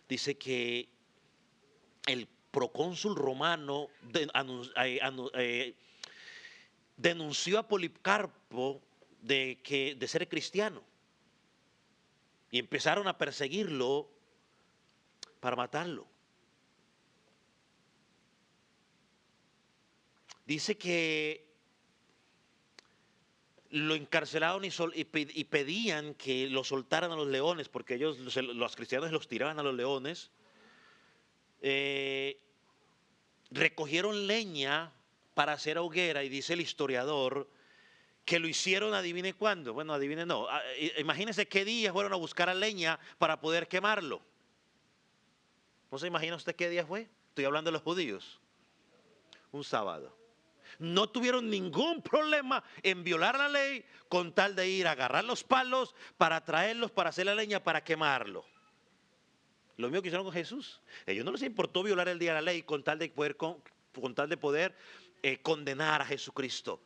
dice que el procónsul romano denunció a Policarpo de ser cristiano. Y empezaron a perseguirlo para matarlo. Dice que lo encarcelaron y pedían que lo soltaran a los leones, porque ellos, los cristianos, los tiraban a los leones. Recogieron leña para hacer hoguera, y dice el historiador que lo hicieron, adivine cuándo. Bueno, adivine no. Imagínense qué día fueron a buscar a leña para poder quemarlo. ¿No se imagina usted qué día fue? Estoy hablando de los judíos. Un sábado. No tuvieron ningún problema en violar la ley con tal de ir a agarrar los palos para traerlos, para hacer la leña, para quemarlo. Lo mismo que hicieron con Jesús. A ellos no les importó violar el día de la ley con tal de poder condenar a Jesucristo.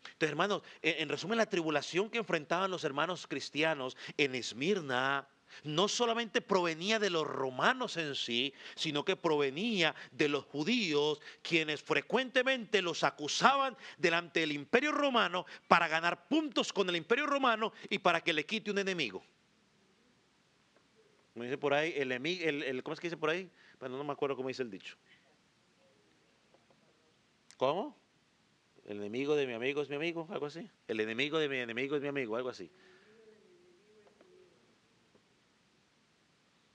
Entonces, hermanos, en resumen, la tribulación que enfrentaban los hermanos cristianos en Esmirna no solamente provenía de los romanos en sí, sino que provenía de los judíos, quienes frecuentemente los acusaban delante del imperio romano para ganar puntos con el imperio romano y para que le quite un enemigo. Como dice por ahí, ¿cómo es que dice por ahí? Bueno, no me acuerdo cómo dice el dicho. ¿Cómo? El enemigo de mi amigo es mi amigo, algo así. El enemigo de mi enemigo es mi amigo, algo así.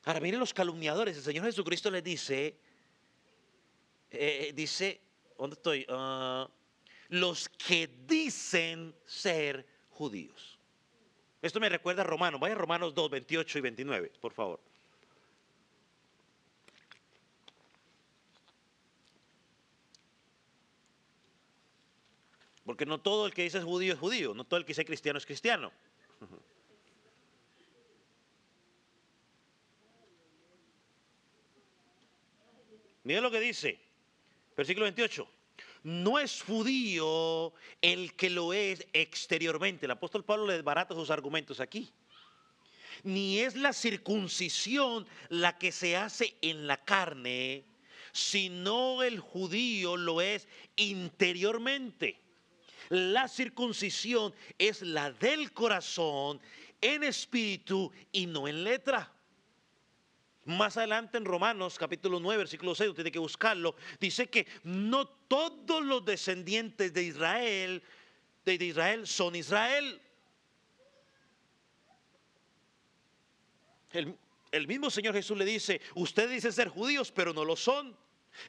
Ahora miren los calumniadores. El Señor Jesucristo les dice, ¿dónde estoy? Los que dicen ser judíos. Esto me recuerda a Romanos. Vaya a Romanos 2, 28 y 29, por favor. Porque no todo el que dice es judío, no todo el que dice cristiano es cristiano. Miren lo que dice, versículo 28. No es judío el que lo es exteriormente. El apóstol Pablo le desbarata sus argumentos aquí. Ni es la circuncisión la que se hace en la carne, sino el judío lo es interiormente. La circuncisión es la del corazón, en espíritu y no en letra. Más adelante en Romanos capítulo 9, versículo 6, tiene que buscarlo, dice que no todos los descendientes de Israel son Israel. El mismo Señor Jesús le dice, ustedes dicen ser judíos, pero no lo son.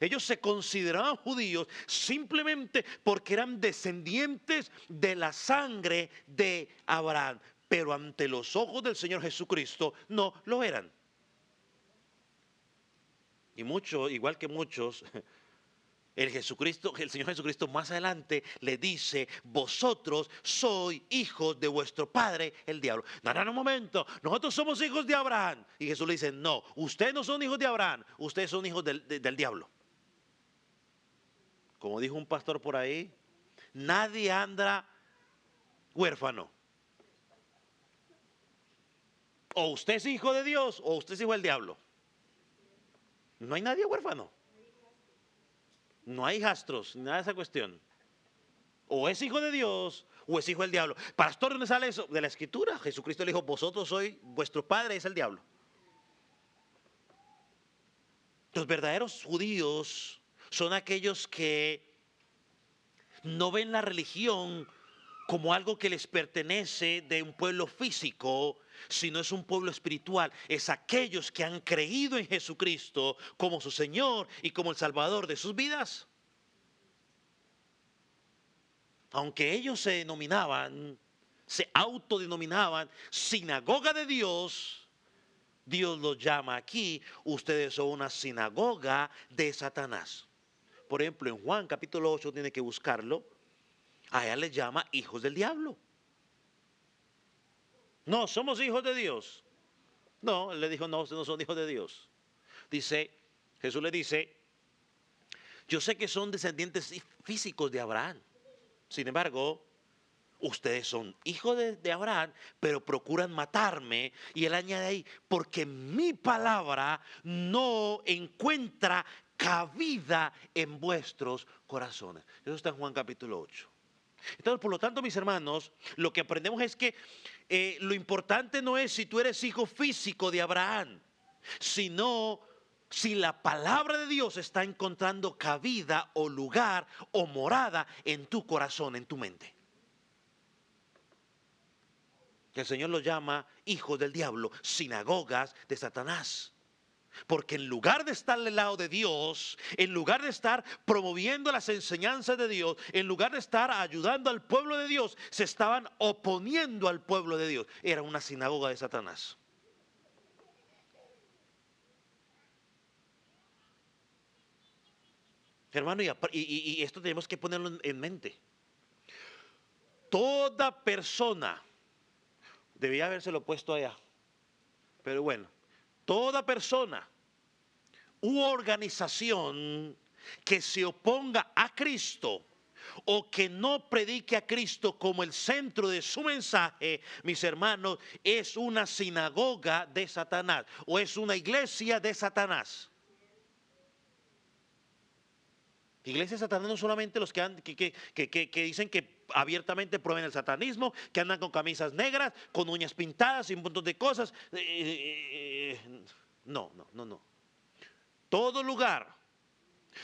Ellos se consideraban judíos simplemente porque eran descendientes de la sangre de Abraham, pero ante los ojos del Señor Jesucristo no lo eran. Y muchos, igual que muchos, el Señor Jesucristo más adelante le dice, vosotros sois hijos de vuestro padre el diablo. No, un momento, nosotros somos hijos de Abraham. Y Jesús le dice, no, ustedes no son hijos de Abraham, ustedes son hijos del diablo. Como dijo un pastor por ahí, nadie anda huérfano. O usted es hijo de Dios o usted es hijo del diablo. No hay nadie huérfano. No hay hijastros, nada de esa cuestión. O es hijo de Dios o es hijo del diablo. Pastor, ¿dónde sale eso? De la escritura. Jesucristo le dijo, vosotros sois, vuestro padre es el diablo. Los verdaderos judíos son aquellos que no ven la religión como algo que les pertenece de un pueblo físico, sino es un pueblo espiritual. Es aquellos que han creído en Jesucristo como su Señor y como el Salvador de sus vidas. Aunque ellos se autodenominaban sinagoga de Dios, Dios los llama aquí, ustedes son una sinagoga de Satanás. Por ejemplo, en Juan capítulo 8, tiene que buscarlo, allá les llama hijos del diablo. No, somos hijos de Dios. No, él le dijo, no, ustedes no son hijos de Dios. Jesús le dice, yo sé que son descendientes físicos de Abraham. Sin embargo, ustedes son hijos de Abraham, pero procuran matarme. Y él añade ahí, porque mi palabra no encuentra cabida en vuestros corazones. Eso está en Juan capítulo 8. Entonces, por lo tanto, mis hermanos, lo que aprendemos es que lo importante no es si tú eres hijo físico de Abraham, sino si la palabra de Dios está encontrando cabida o lugar o morada en tu corazón, en tu mente. El Señor los llama hijos del diablo, sinagogas de Satanás. Porque en lugar de estar al lado de Dios, en lugar de estar promoviendo las enseñanzas de Dios, en lugar de estar ayudando al pueblo de Dios, se estaban oponiendo al pueblo de Dios. Era una sinagoga de Satanás. Hermano, y esto tenemos que ponerlo en mente. Toda persona, debía habérselo puesto allá, pero bueno, toda persona u organización que se oponga a Cristo o que no predique a Cristo como el centro de su mensaje, mis hermanos, es una sinagoga de Satanás o es una iglesia de Satanás. Iglesia de Satanás no solamente los que dicen que abiertamente prueben el satanismo, que andan con camisas negras, con uñas pintadas y un montón de cosas. No. Todo lugar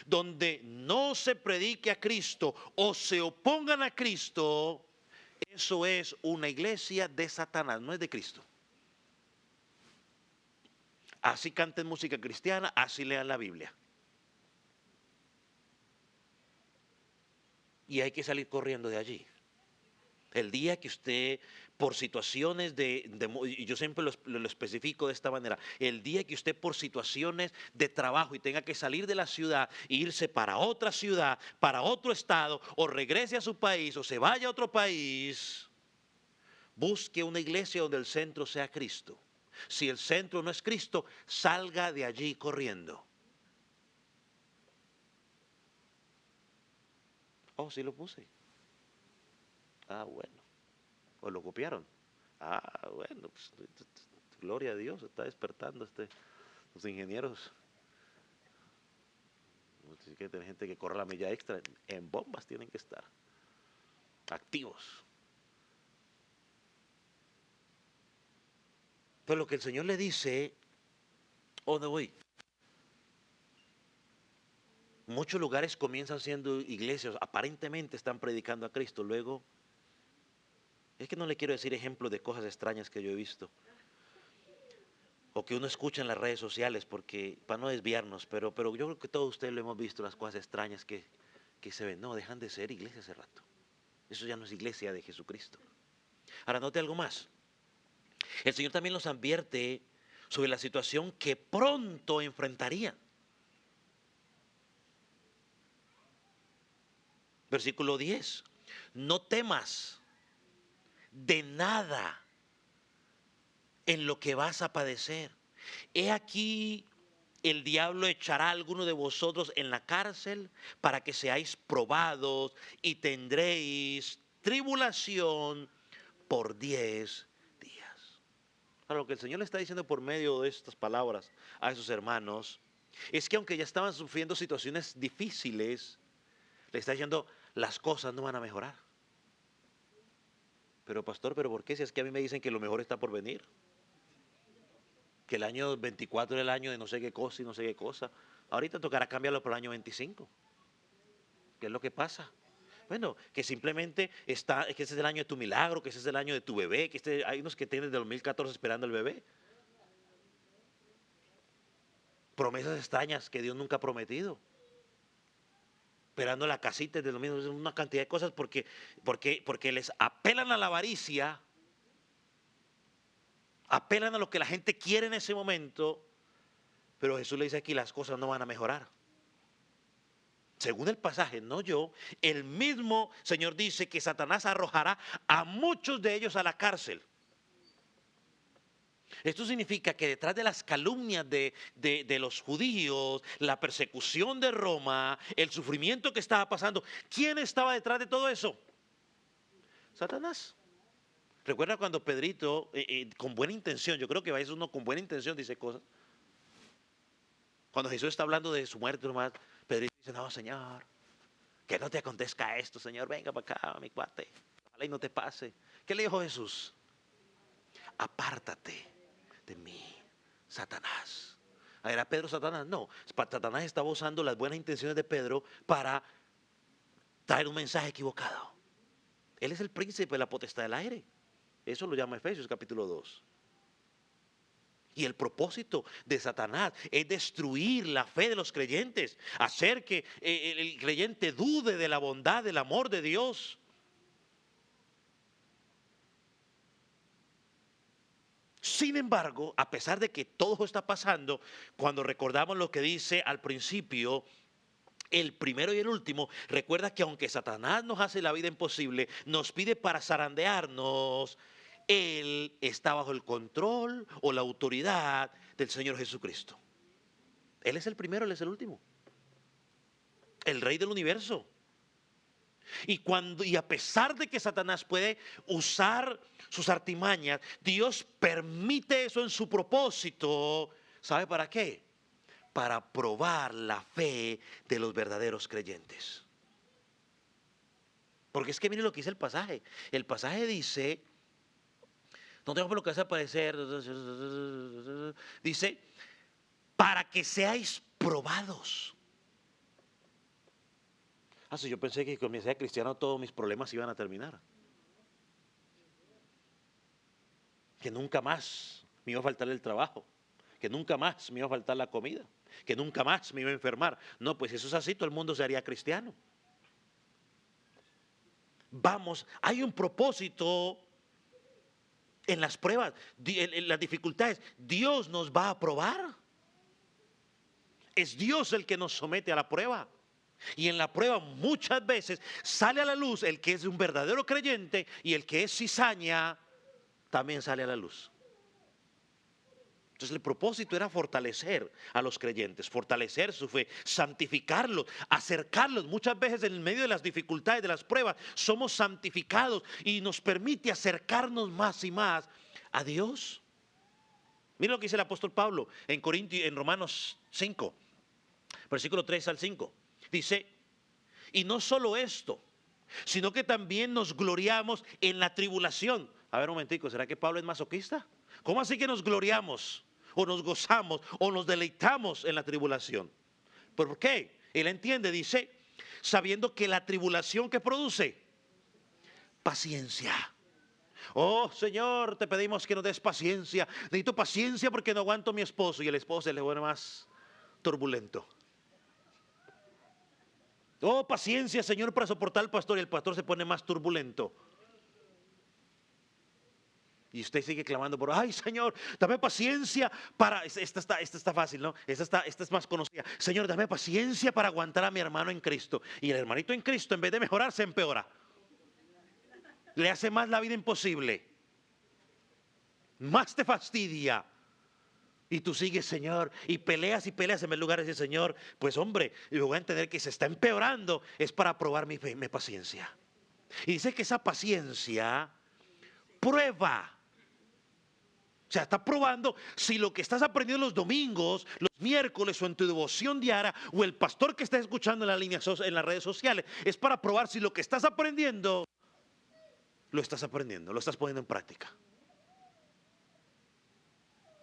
donde no se predique a Cristo o se opongan a Cristo, eso es una iglesia de Satanás, no es de Cristo. Así canten música cristiana, así lean la Biblia. Y hay que salir corriendo de allí. El día que usted, por situaciones y yo siempre lo especifico de esta manera, el día que usted por situaciones de trabajo y tenga que salir de la ciudad e irse para otra ciudad, para otro estado, o regrese a su país, o se vaya a otro país, busque una iglesia donde el centro sea Cristo. Si el centro no es Cristo, salga de allí corriendo. Oh, sí lo puse. Ah, bueno. O lo copiaron. Ah, bueno, pues, gloria a Dios, está despertando los ingenieros. Tiene que tener gente que corra la milla extra. En bombas tienen que estar activos. Pero lo que el Señor le dice, ¿dónde voy? Muchos lugares comienzan siendo iglesias, aparentemente están predicando a Cristo, luego, es que no le quiero decir ejemplos de cosas extrañas que yo he visto, o que uno escucha en las redes sociales, porque para no desviarnos, pero yo creo que todos ustedes lo hemos visto, las cosas extrañas que se ven. No, dejan de ser iglesia hace rato. Eso ya no es iglesia de Jesucristo. Ahora, note algo más. El Señor también los advierte sobre la situación que pronto enfrentarían. Versículo 10. No temas de nada en lo que vas a padecer. He aquí, el diablo echará a alguno de vosotros en la cárcel para que seáis probados y tendréis tribulación por 10 días. Ahora, lo que el Señor le está diciendo por medio de estas palabras a esos hermanos es que aunque ya estaban sufriendo situaciones difíciles, le está diciendo, las cosas no van a mejorar. Pero pastor, ¿pero por qué? Si es que a mí me dicen que lo mejor está por venir. Que el año 24 es el año de no sé qué cosa y no sé qué cosa. Ahorita tocará cambiarlo por el año 25. ¿Qué es lo que pasa? Bueno, que simplemente que ese es el año de tu milagro, que ese es el año de tu bebé, que hay unos que tienen desde 2014 esperando el bebé. Promesas extrañas que Dios nunca ha prometido. Esperando la casita de lo mismo, una cantidad de cosas porque les apelan a la avaricia, apelan a lo que la gente quiere en ese momento, pero Jesús le dice aquí, las cosas no van a mejorar. Según el pasaje, no yo, el mismo Señor dice que Satanás arrojará a muchos de ellos a la cárcel. Esto significa que detrás de las calumnias de los judíos, la persecución de Roma, el sufrimiento que estaba pasando, ¿quién estaba detrás de todo eso? Satanás. Recuerda cuando Pedrito, con buena intención, yo creo que a veces uno con buena intención dice cosas. Cuando Jesús está hablando de su muerte, nomás, Pedrito dice, no, Señor, que no te acontezca esto, Señor, venga para acá, mi cuate, ojalá y no te pase. ¿Qué le dijo Jesús? Apártate de mí, Satanás. ¿Era Pedro Satanás? No, Satanás estaba usando las buenas intenciones de Pedro para traer un mensaje equivocado. Él es el príncipe de la potestad del aire. Eso lo llama Efesios capítulo 2. Y el propósito de Satanás es destruir la fe de los creyentes, hacer que el creyente dude de la bondad, del amor de Dios. Sin embargo, a pesar de que todo está pasando, cuando recordamos lo que dice al principio, el primero y el último, recuerda que aunque Satanás nos hace la vida imposible, nos pide para zarandearnos, Él está bajo el control o la autoridad del Señor Jesucristo. Él es el primero, Él es el último. El Rey del universo. Y a pesar de que Satanás puede usar sus artimañas, Dios permite eso en su propósito. ¿Sabe para qué? Para probar la fe de los verdaderos creyentes. Porque es que mire lo que dice el pasaje. El pasaje dice, no tengo por lo que hace aparecer, dice, para que seáis probados. Si yo pensé que con mi ser cristiano todos mis problemas iban a terminar. Que nunca más me iba a faltar el trabajo. Que nunca más me iba a faltar la comida. Que nunca más me iba a enfermar. No, pues eso es así, todo el mundo se haría cristiano. hay un propósito en las pruebas, en las dificultades. Dios nos va a probar. Es Dios el que nos somete a la prueba. Y en la prueba muchas veces sale a la luz el que es un verdadero creyente, y el que es cizaña también sale a la luz. Entonces el propósito era fortalecer a los creyentes, fortalecer su fe, santificarlos, acercarlos. Muchas veces en el medio de las dificultades, de las pruebas, somos santificados y nos permite acercarnos más y más a Dios. Mira lo que dice el apóstol Pablo en Romanos 5, versículo 3 al 5. Dice, y no solo esto, sino que también nos gloriamos en la tribulación. A ver un momentico, ¿será que Pablo es masoquista? ¿Cómo así que nos gloriamos, o nos gozamos, o nos deleitamos en la tribulación? ¿Por qué? Él entiende, dice, sabiendo que la tribulación que produce paciencia. Oh Señor, te pedimos que nos des paciencia. Necesito paciencia porque no aguanto a mi esposo. Y el esposo se le vuelve más turbulento. Oh, paciencia, Señor, para soportar al pastor. Y el pastor se pone más turbulento. Y usted sigue clamando por, ay Señor, dame paciencia para, esta está fácil, ¿no? Esta es más conocida. Señor, dame paciencia para aguantar a mi hermano en Cristo. Y el hermanito en Cristo, en vez de mejorar, se empeora. Le hace más la vida imposible. Más te fastidia. Y tú sigues, Señor, y peleas en el lugar de decir, Señor, pues hombre, yo voy a entender que se está empeorando, es para probar mi paciencia. Y dice que esa paciencia prueba. O sea, está probando si lo que estás aprendiendo los domingos, los miércoles o en tu devoción diaria, o el pastor que estás escuchando en las redes sociales, es para probar si lo que estás aprendiendo, lo estás poniendo en práctica.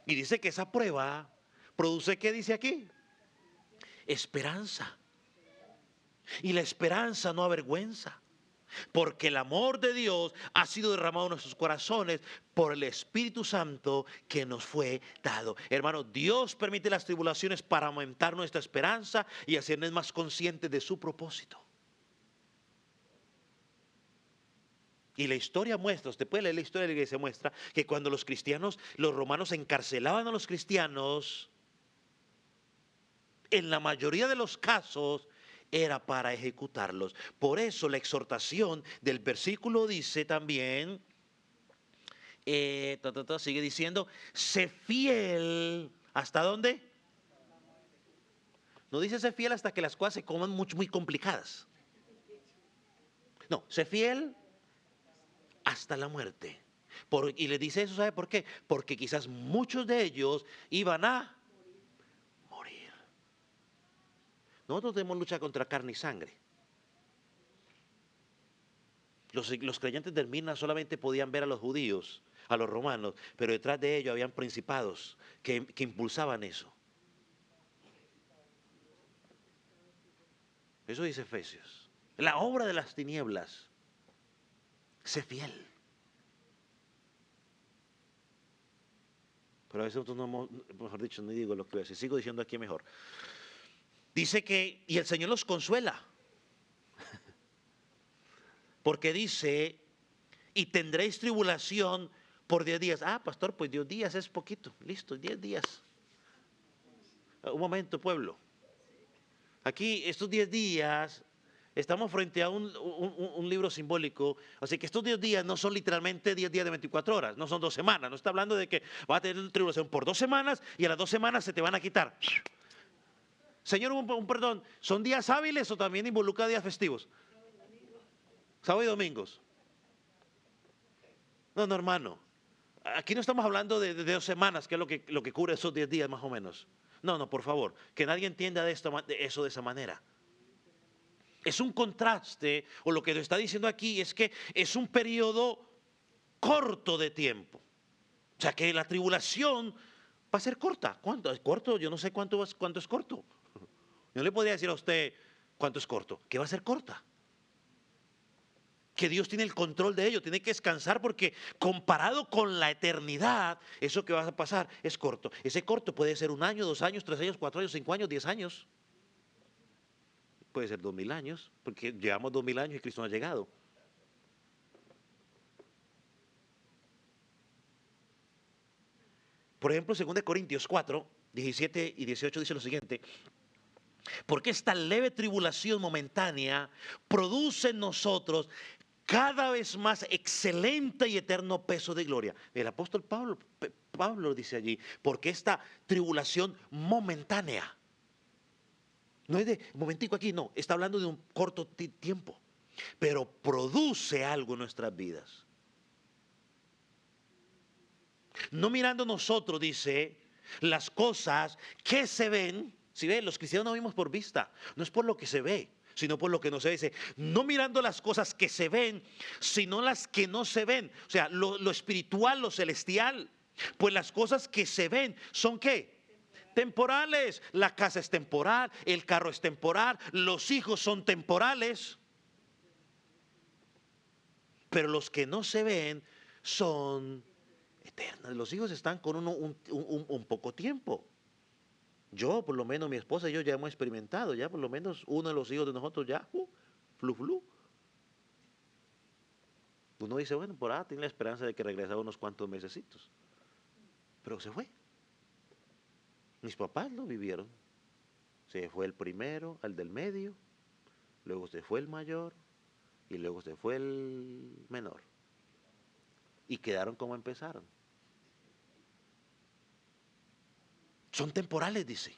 Y dice que esa prueba produce, ¿qué dice aquí? Esperanza. Y la esperanza no avergüenza. Porque el amor de Dios ha sido derramado en nuestros corazones por el Espíritu Santo que nos fue dado. Hermano, Dios permite las tribulaciones para aumentar nuestra esperanza y hacernos más conscientes de su propósito. Y la historia muestra, usted puede leer la historia de la iglesia, muestra que cuando los romanos encarcelaban a los cristianos, en la mayoría de los casos era para ejecutarlos. Por eso la exhortación del versículo dice también, sigue diciendo, sé fiel, ¿hasta dónde? No dice sé fiel hasta que las cosas se coman muy complicadas. No, sé fiel hasta la muerte. Y le dice eso, ¿sabe por qué? Porque quizás muchos de ellos iban a morir. Nosotros debemos luchar contra carne y sangre. Los creyentes del Mirna solamente podían ver a los judíos, a los romanos, pero detrás de ellos habían principados que impulsaban eso. Eso dice Efesios. La obra de las tinieblas. Sé fiel. Pero a veces nosotros no, mejor dicho, no digo lo que voy a decir, sigo diciendo aquí mejor. Dice que, y el Señor los consuela. Porque dice, y tendréis tribulación por 10 días. Ah, pastor, pues 10 días es poquito. Listo, 10 días. Un momento, pueblo. Aquí, estos 10 días, estamos frente a un libro simbólico. Así que estos 10 días no son literalmente 10 días de 24 horas. No son 2 semanas. No está hablando de que vas a tener tribulación por 2 semanas y a las 2 semanas se te van a quitar. Señor, un perdón. ¿Son días hábiles o también involucra días festivos? Sábado y domingos. No, hermano. Aquí no estamos hablando de 2 semanas, que es lo que cubre esos 10 días más o menos. No, por favor. Que nadie entienda eso de esa manera. Es un contraste, o lo que nos está diciendo aquí es que es un periodo corto de tiempo. O sea, que la tribulación va a ser corta. ¿Cuánto es corto? Yo no sé cuánto es corto. Yo no le podría decir a usted cuánto es corto. Que va a ser corta. Que Dios tiene el control de ello, tiene que descansar porque comparado con la eternidad, eso que va a pasar es corto. Ese corto puede ser 1 año, 2 años, 3 años, 4 años, 5 años, 10 años. Puede ser 2000 años, porque llevamos 2000 años y Cristo no ha llegado. Por ejemplo, 2 Corintios 4, 17 y 18 dice lo siguiente: porque esta leve tribulación momentánea produce en nosotros cada vez más excelente y eterno peso de gloria. El apóstol Pablo dice allí, porque esta tribulación momentánea, no es de momentico aquí, no, está hablando de un corto tiempo, pero produce algo en nuestras vidas. No mirando nosotros, dice, las cosas que se ven. Si ven, los cristianos no vivimos por vista, no es por lo que se ve, sino por lo que no se ve. Dice, no mirando las cosas que se ven, sino las que no se ven. O sea, lo espiritual, lo celestial. Pues las cosas que se ven son ¿qué? Temporales. La casa es temporal, el carro es temporal, los hijos son temporales. Pero los que no se ven son eternas. Los hijos están con uno un poco tiempo. Yo, por lo menos, mi esposa y yo ya hemos experimentado, ya por lo menos uno de los hijos de nosotros ya, flu. Uno dice, bueno, por ahora tiene la esperanza de que regrese unos cuantos mesecitos. Pero se fue. Mis papás lo vivieron. Se fue el primero, el del medio, luego se fue el mayor y luego se fue el menor. Y quedaron como empezaron. Son temporales, dice.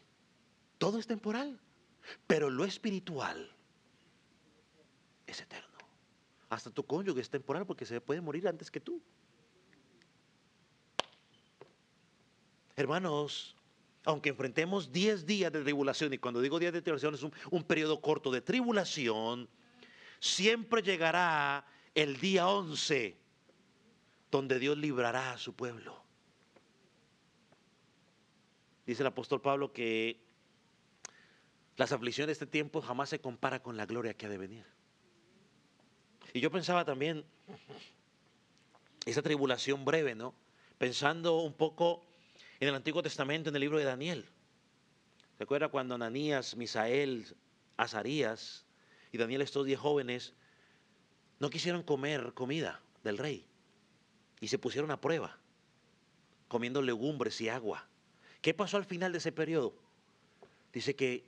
Todo es temporal, pero lo espiritual es eterno. Hasta tu cónyuge es temporal porque se puede morir antes que tú. Hermanos, aunque enfrentemos 10 días de tribulación, y cuando digo 10 de tribulación es un periodo corto de tribulación, siempre llegará el día 11, donde Dios librará a su pueblo. Dice el apóstol Pablo que las aflicciones de este tiempo jamás se compara con la gloria que ha de venir. Y yo pensaba también, esa tribulación breve, ¿no? Pensando un poco en el Antiguo Testamento, en el libro de Daniel. ¿Se acuerda cuando Ananías, Misael, Azarías y Daniel, estos 10 jóvenes, no quisieron comer comida del rey y se pusieron a prueba, comiendo legumbres y agua? ¿Qué pasó al final de ese periodo? Dice que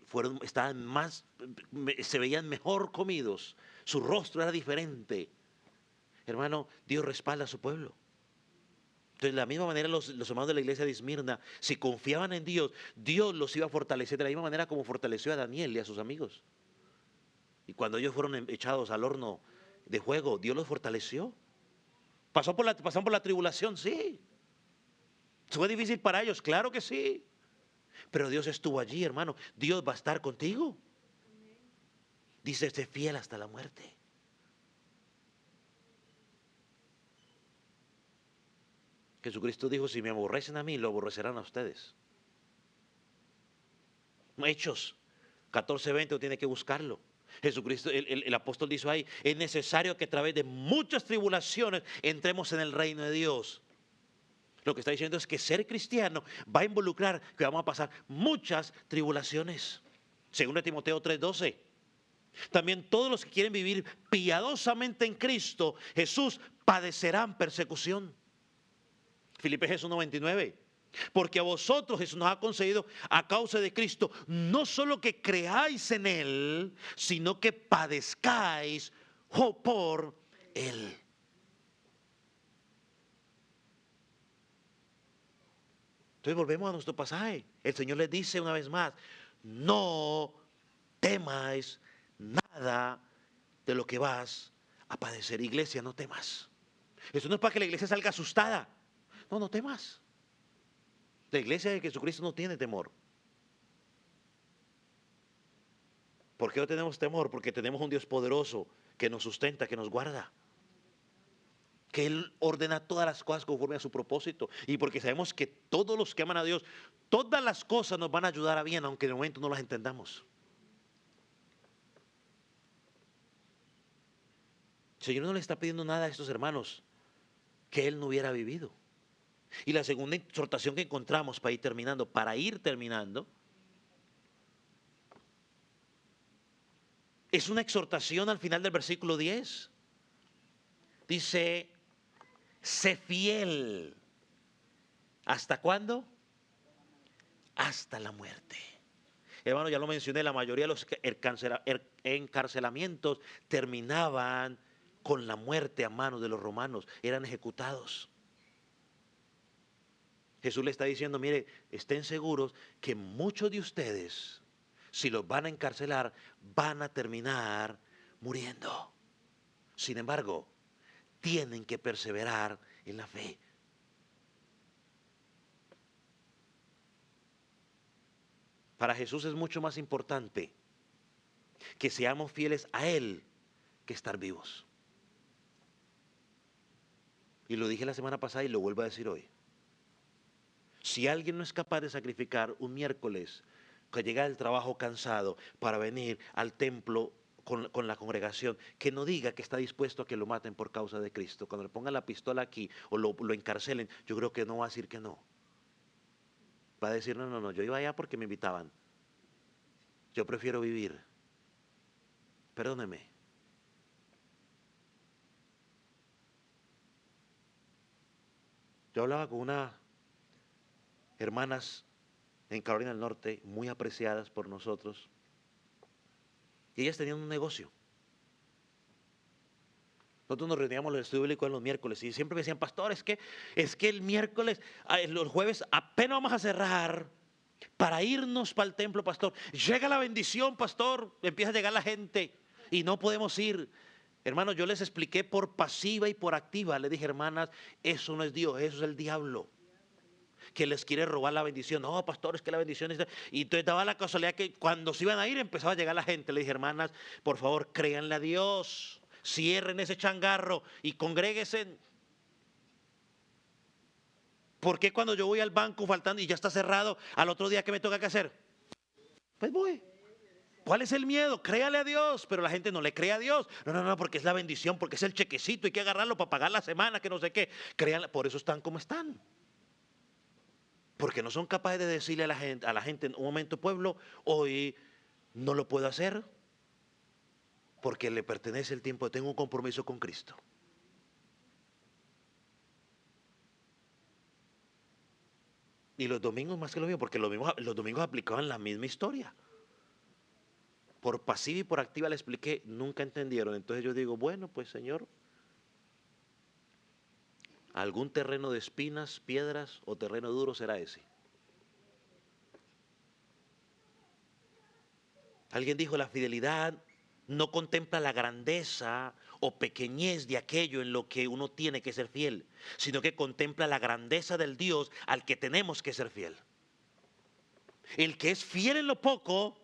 se veían mejor comidos, su rostro era diferente. Hermano, Dios respalda a su pueblo. Entonces, de la misma manera, los hermanos de la iglesia de Esmirna, si confiaban en Dios, Dios los iba a fortalecer de la misma manera como fortaleció a Daniel y a sus amigos. Y cuando ellos fueron echados al horno de fuego, Dios los fortaleció. Pasaron por la tribulación, sí. ¿Fue difícil para ellos? Claro que sí. Pero Dios estuvo allí, hermano. Dios va a estar contigo. Dice, sé fiel hasta la muerte. Jesucristo dijo, si me aborrecen a mí, lo aborrecerán a ustedes. Hechos 14:20, tiene que buscarlo. Jesucristo, el apóstol dijo ahí, es necesario que a través de muchas tribulaciones entremos en el reino de Dios. Lo que está diciendo es que ser cristiano va a involucrar que vamos a pasar muchas tribulaciones. Según Timoteo 3:12. También todos los que quieren vivir piadosamente en Cristo Jesús padecerán persecución. Filipenses 1:29. Porque a vosotros Jesús nos ha concedido a causa de Cristo no solo que creáis en Él, sino que padezcáis por Él. Entonces volvemos a nuestro pasaje. El Señor les dice una vez más, no temáis nada de lo que vas a padecer. Iglesia, no temas. Eso no es para que la iglesia salga asustada. No temas. La iglesia de Jesucristo no tiene temor. ¿Por qué no tenemos temor? Porque tenemos un Dios poderoso que nos sustenta, que nos guarda. Que Él ordena todas las cosas conforme a su propósito. Y porque sabemos que todos los que aman a Dios, todas las cosas nos van a ayudar a bien, aunque de momento no las entendamos. El Señor no le está pidiendo nada a estos hermanos que Él no hubiera vivido. Y la segunda exhortación que encontramos para ir terminando, es una exhortación al final del versículo 10. Dice, sé fiel ¿Hasta cuándo? Hasta la muerte. Hermano, ya lo mencioné, la mayoría de los encarcelamientos terminaban con la muerte a manos de los romanos, eran ejecutados. Jesús le está diciendo, mire, estén seguros que muchos de ustedes, si los van a encarcelar, van a terminar muriendo. Sin embargo, tienen que perseverar en la fe. Para Jesús es mucho más importante que seamos fieles a Él que estar vivos. Y lo dije la semana pasada y lo vuelvo a decir hoy. Si alguien no es capaz de sacrificar un miércoles, que llega del trabajo cansado para venir al templo con la congregación, que no diga que está dispuesto a que lo maten por causa de Cristo. Cuando le pongan la pistola aquí o lo encarcelen, yo creo que no va a decir que no. Va a decir, no, yo iba allá porque me invitaban. Yo prefiero vivir. Perdóneme. Yo hablaba con unas hermanas en Carolina del Norte, muy apreciadas por nosotros, y ellas tenían un negocio. Nosotros nos reuníamos en el estudio bíblico en los miércoles y siempre me decían, pastor, es que el miércoles, los jueves apenas vamos a cerrar para irnos para el templo, pastor. Llega la bendición, pastor, empieza a llegar la gente y no podemos ir. Hermanos, yo les expliqué por pasiva y por activa, le dije, hermanas, eso no es Dios, eso es el diablo, que les quiere robar la bendición. No, pastor, es que la bendición es... Y entonces daba la casualidad que cuando se iban a ir empezaba a llegar la gente. Le dije, hermanas, por favor, créanle a Dios, cierren ese changarro y congréguense. ¿Por qué cuando yo voy al banco faltando y ya está cerrado, al otro día qué me toca que hacer? Pues voy. ¿Cuál es el miedo? Créale a Dios, pero la gente no le cree a Dios. No, porque es la bendición, porque es el chequecito, hay que agarrarlo para pagar la semana, que no sé qué. Créanle, por eso están como están. Porque no son capaces de decirle a la gente en un momento, pueblo, hoy no lo puedo hacer porque le pertenece el tiempo, tengo un compromiso con Cristo. Y los domingos más que lo mismo, porque los domingos aplicaban la misma historia. Por pasiva y por activa le expliqué, nunca entendieron. Entonces yo digo, bueno, pues Señor, algún terreno de espinas, piedras o terreno duro será ese. Alguien dijo, la fidelidad no contempla la grandeza o pequeñez de aquello en lo que uno tiene que ser fiel, sino que contempla la grandeza del Dios al que tenemos que ser fiel. El que es fiel en lo poco,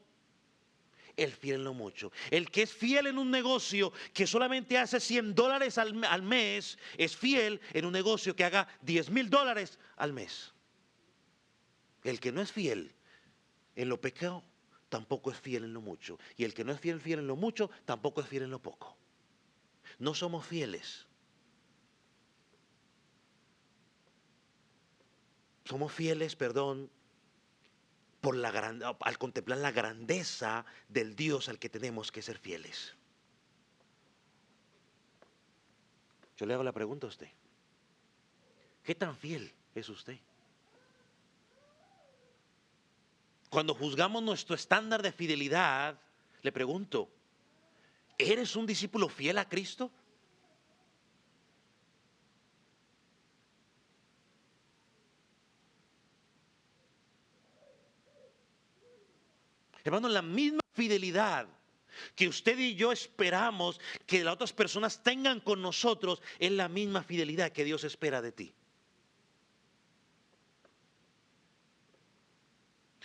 el fiel en lo mucho. El que es fiel en un negocio que solamente hace $100 al mes, es fiel en un negocio que haga $10,000 al mes. El que no es fiel en lo pequeño, tampoco es fiel en lo mucho. Y el que no es fiel en lo mucho, tampoco es fiel en lo poco. No somos fieles. Somos fieles, al contemplar la grandeza del Dios al que tenemos que ser fieles. Yo le hago la pregunta a usted. ¿Qué tan fiel es usted? Cuando juzgamos nuestro estándar de fidelidad, le pregunto, ¿eres un discípulo fiel a Cristo? Hermano, la misma fidelidad que usted y yo esperamos que las otras personas tengan con nosotros es la misma fidelidad que Dios espera de ti.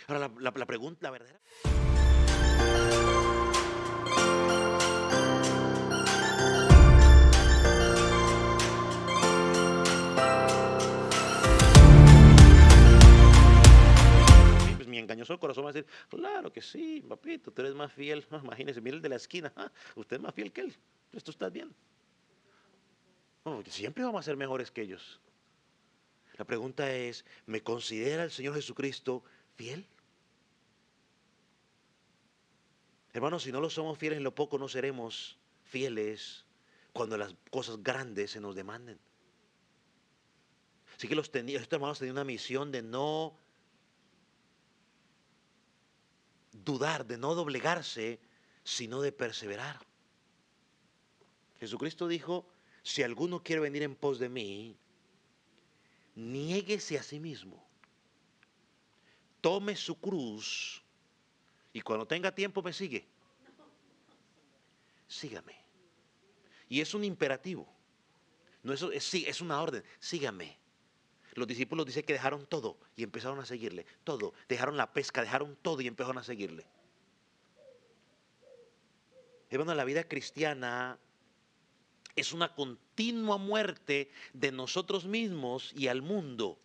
Ahora la pregunta, la verdadera. Pues mi engañoso corazón va a decir, claro que sí, papito, tú eres más fiel. Imagínese, mira el de la esquina, usted es más fiel que él, esto está bien. No, siempre vamos a ser mejores que ellos. La pregunta es, ¿me considera el Señor Jesucristo fiel? Hermanos, si no lo somos fieles en lo poco, no seremos fieles cuando las cosas grandes se nos demanden. Así que estos hermanos tenían una misión de no dudar, de no doblegarse, sino de perseverar. Jesucristo dijo, si alguno quiere venir en pos de mí, niéguese a sí mismo, tome su cruz y cuando tenga tiempo me sigue. Sígame. Y es un imperativo. No es una orden. Sígame. Los discípulos dicen que dejaron todo y empezaron a seguirle. Todo. Dejaron la pesca, dejaron todo y empezaron a seguirle. Hermano, la vida cristiana es una continua muerte de nosotros mismos y al mundo.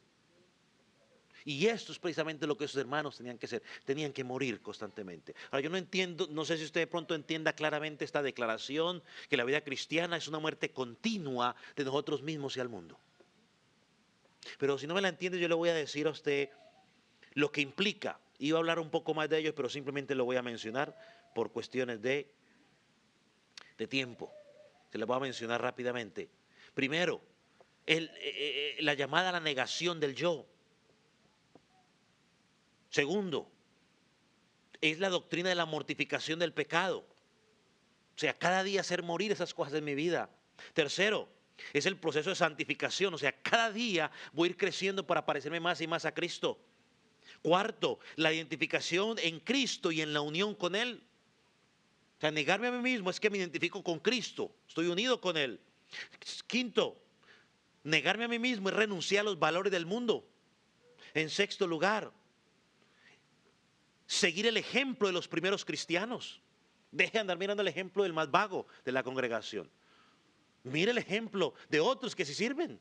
Y esto es precisamente lo que esos hermanos tenían que hacer. Tenían que morir constantemente. Ahora yo no entiendo, no sé si usted de pronto entienda claramente esta declaración, que la vida cristiana es una muerte continua de nosotros mismos y al mundo. Pero si no me la entiende, yo le voy a decir a usted lo que implica. Iba a hablar un poco más de ellos, pero simplemente lo voy a mencionar por cuestiones de tiempo. Se lo voy a mencionar rápidamente. Primero, la llamada a la negación del yo. Segundo, es la doctrina de la mortificación del pecado. O sea, cada día hacer morir esas cosas en mi vida. Tercero, es el proceso de santificación. O sea, cada día voy a ir creciendo para parecerme más y más a Cristo. Cuarto, la identificación en Cristo y en la unión con Él. O sea, negarme a mí mismo es que me identifico con Cristo. Estoy unido con Él. Quinto, negarme a mí mismo es renunciar a los valores del mundo. En sexto lugar, seguir el ejemplo de los primeros cristianos. Deje de andar mirando el ejemplo del más vago de la congregación. Mire el ejemplo de otros que sí sirven.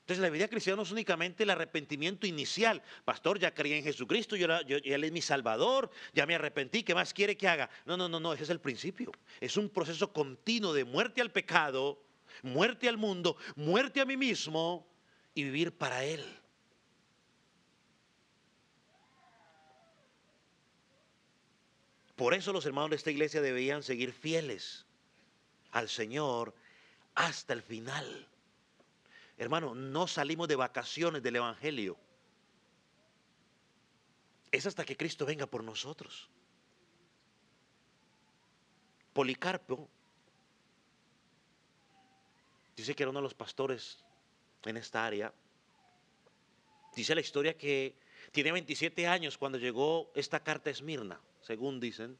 Entonces la vida cristiana no es únicamente el arrepentimiento inicial. Pastor, ya creí en Jesucristo, Él es mi Salvador, ya me arrepentí, ¿qué más quiere que haga? No, ese es el principio. Es un proceso continuo de muerte al pecado, muerte al mundo, muerte a mí mismo y vivir para Él. Por eso los hermanos de esta iglesia debían seguir fieles al Señor hasta el final. Hermano, no salimos de vacaciones del Evangelio. Es hasta que Cristo venga por nosotros. Policarpo dice que era uno de los pastores en esta área. Dice la historia que tiene 27 años cuando llegó esta carta a Esmirna, según dicen.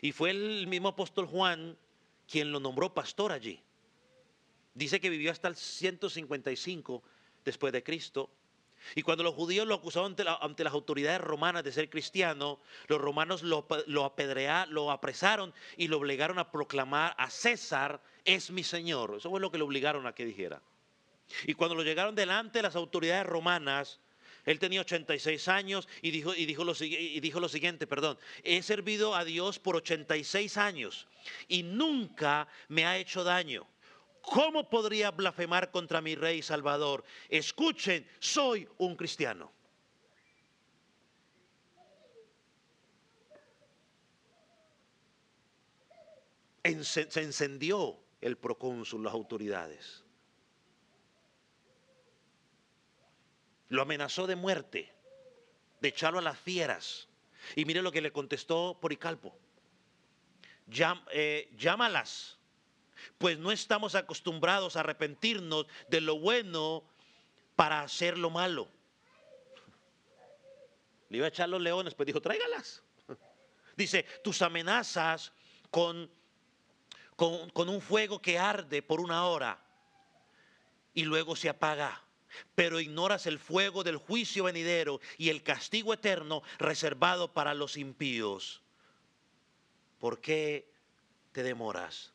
Y fue el mismo apóstol Juan quien lo nombró pastor allí. Dice que vivió hasta el 155 después de Cristo. Y cuando los judíos lo acusaron ante las autoridades romanas de ser cristiano, los romanos lo apresaron y lo obligaron a proclamar a César es mi Señor. Eso fue lo que le obligaron a que dijera. Y cuando lo llegaron delante de las autoridades romanas, él tenía 86 años y dijo lo siguiente, he servido a Dios por 86 años y nunca me ha hecho daño. ¿Cómo podría blasfemar contra mi Rey y Salvador? Escuchen, soy un cristiano. Se encendió el procónsul, las autoridades. Lo amenazó de muerte, de echarlo a las fieras. Y mire lo que le contestó Policarpo. Llámalas, pues no estamos acostumbrados a arrepentirnos de lo bueno para hacer lo malo. Le iba a echar los leones, pues dijo, tráigalas. Dice, tus amenazas con un fuego que arde por una hora y luego se apaga. Pero ignoras el fuego del juicio venidero y el castigo eterno reservado para los impíos. ¿Por qué te demoras?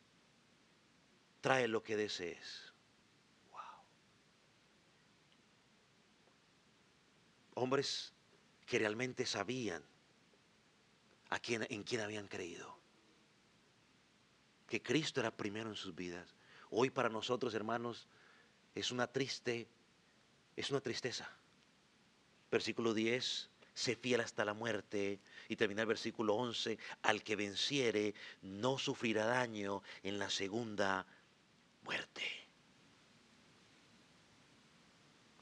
Trae lo que desees. Wow. Hombres que realmente sabían en quién habían creído. Que Cristo era primero en sus vidas. Hoy para nosotros, hermanos, es una tristeza. Versículo 10, sé fiel hasta la muerte. Y termina el versículo 11, al que venciere no sufrirá daño en la segunda muerte.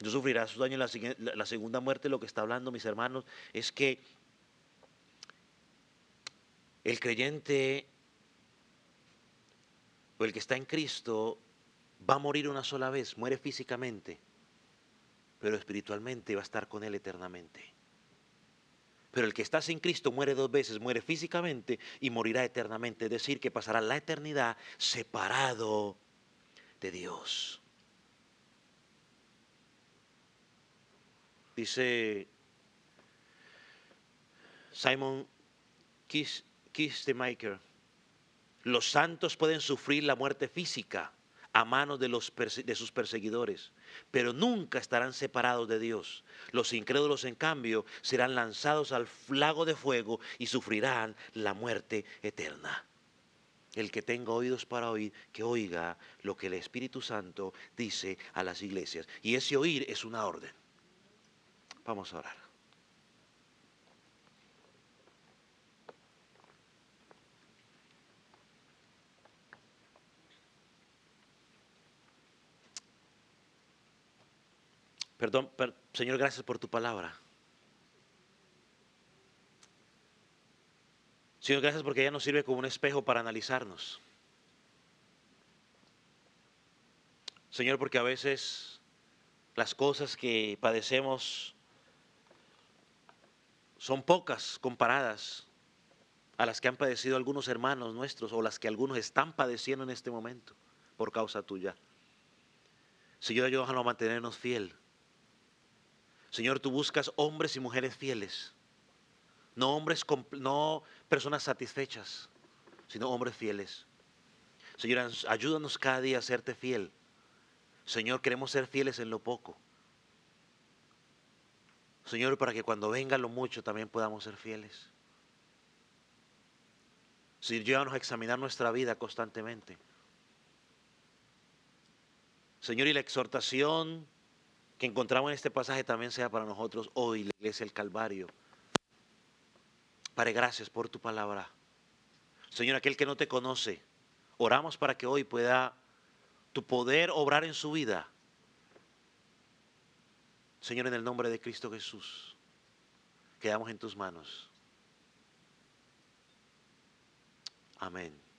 No sufrirá su daño en la segunda muerte. Lo que está hablando, mis hermanos, es que el creyente o el que está en Cristo va a morir una sola vez, muere físicamente, pero espiritualmente va a estar con Él eternamente. Pero el que está sin Cristo muere dos veces, muere físicamente y morirá eternamente. Es decir, que pasará la eternidad separado de Dios. Dice Simon Kistemaker, los santos pueden sufrir la muerte física a manos de sus perseguidores, pero nunca estarán separados de Dios. Los incrédulos, en cambio, serán lanzados al lago de fuego y sufrirán la muerte eterna. El que tenga oídos para oír, que oiga lo que el Espíritu Santo dice a las iglesias. Y ese oír es una orden. Vamos a orar. Señor, gracias por tu palabra. Señor, gracias porque ella nos sirve como un espejo para analizarnos. Señor, porque a veces las cosas que padecemos son pocas comparadas a las que han padecido algunos hermanos nuestros o las que algunos están padeciendo en este momento por causa tuya. Señor, ayúdanos a mantenernos fiel. Señor, tú buscas hombres y mujeres fieles, no personas satisfechas, sino hombres fieles. Señor, ayúdanos cada día a serte fiel. Señor, queremos ser fieles en lo poco. Señor, para que cuando venga lo mucho también podamos ser fieles. Señor, llévanos a examinar nuestra vida constantemente. Señor, y la exhortación que encontramos en este pasaje también sea para nosotros hoy, la iglesia del Calvario. Padre, gracias por tu palabra. Señor, aquel que no te conoce, oramos para que hoy pueda tu poder obrar en su vida. Señor, en el nombre de Cristo Jesús, quedamos en tus manos. Amén.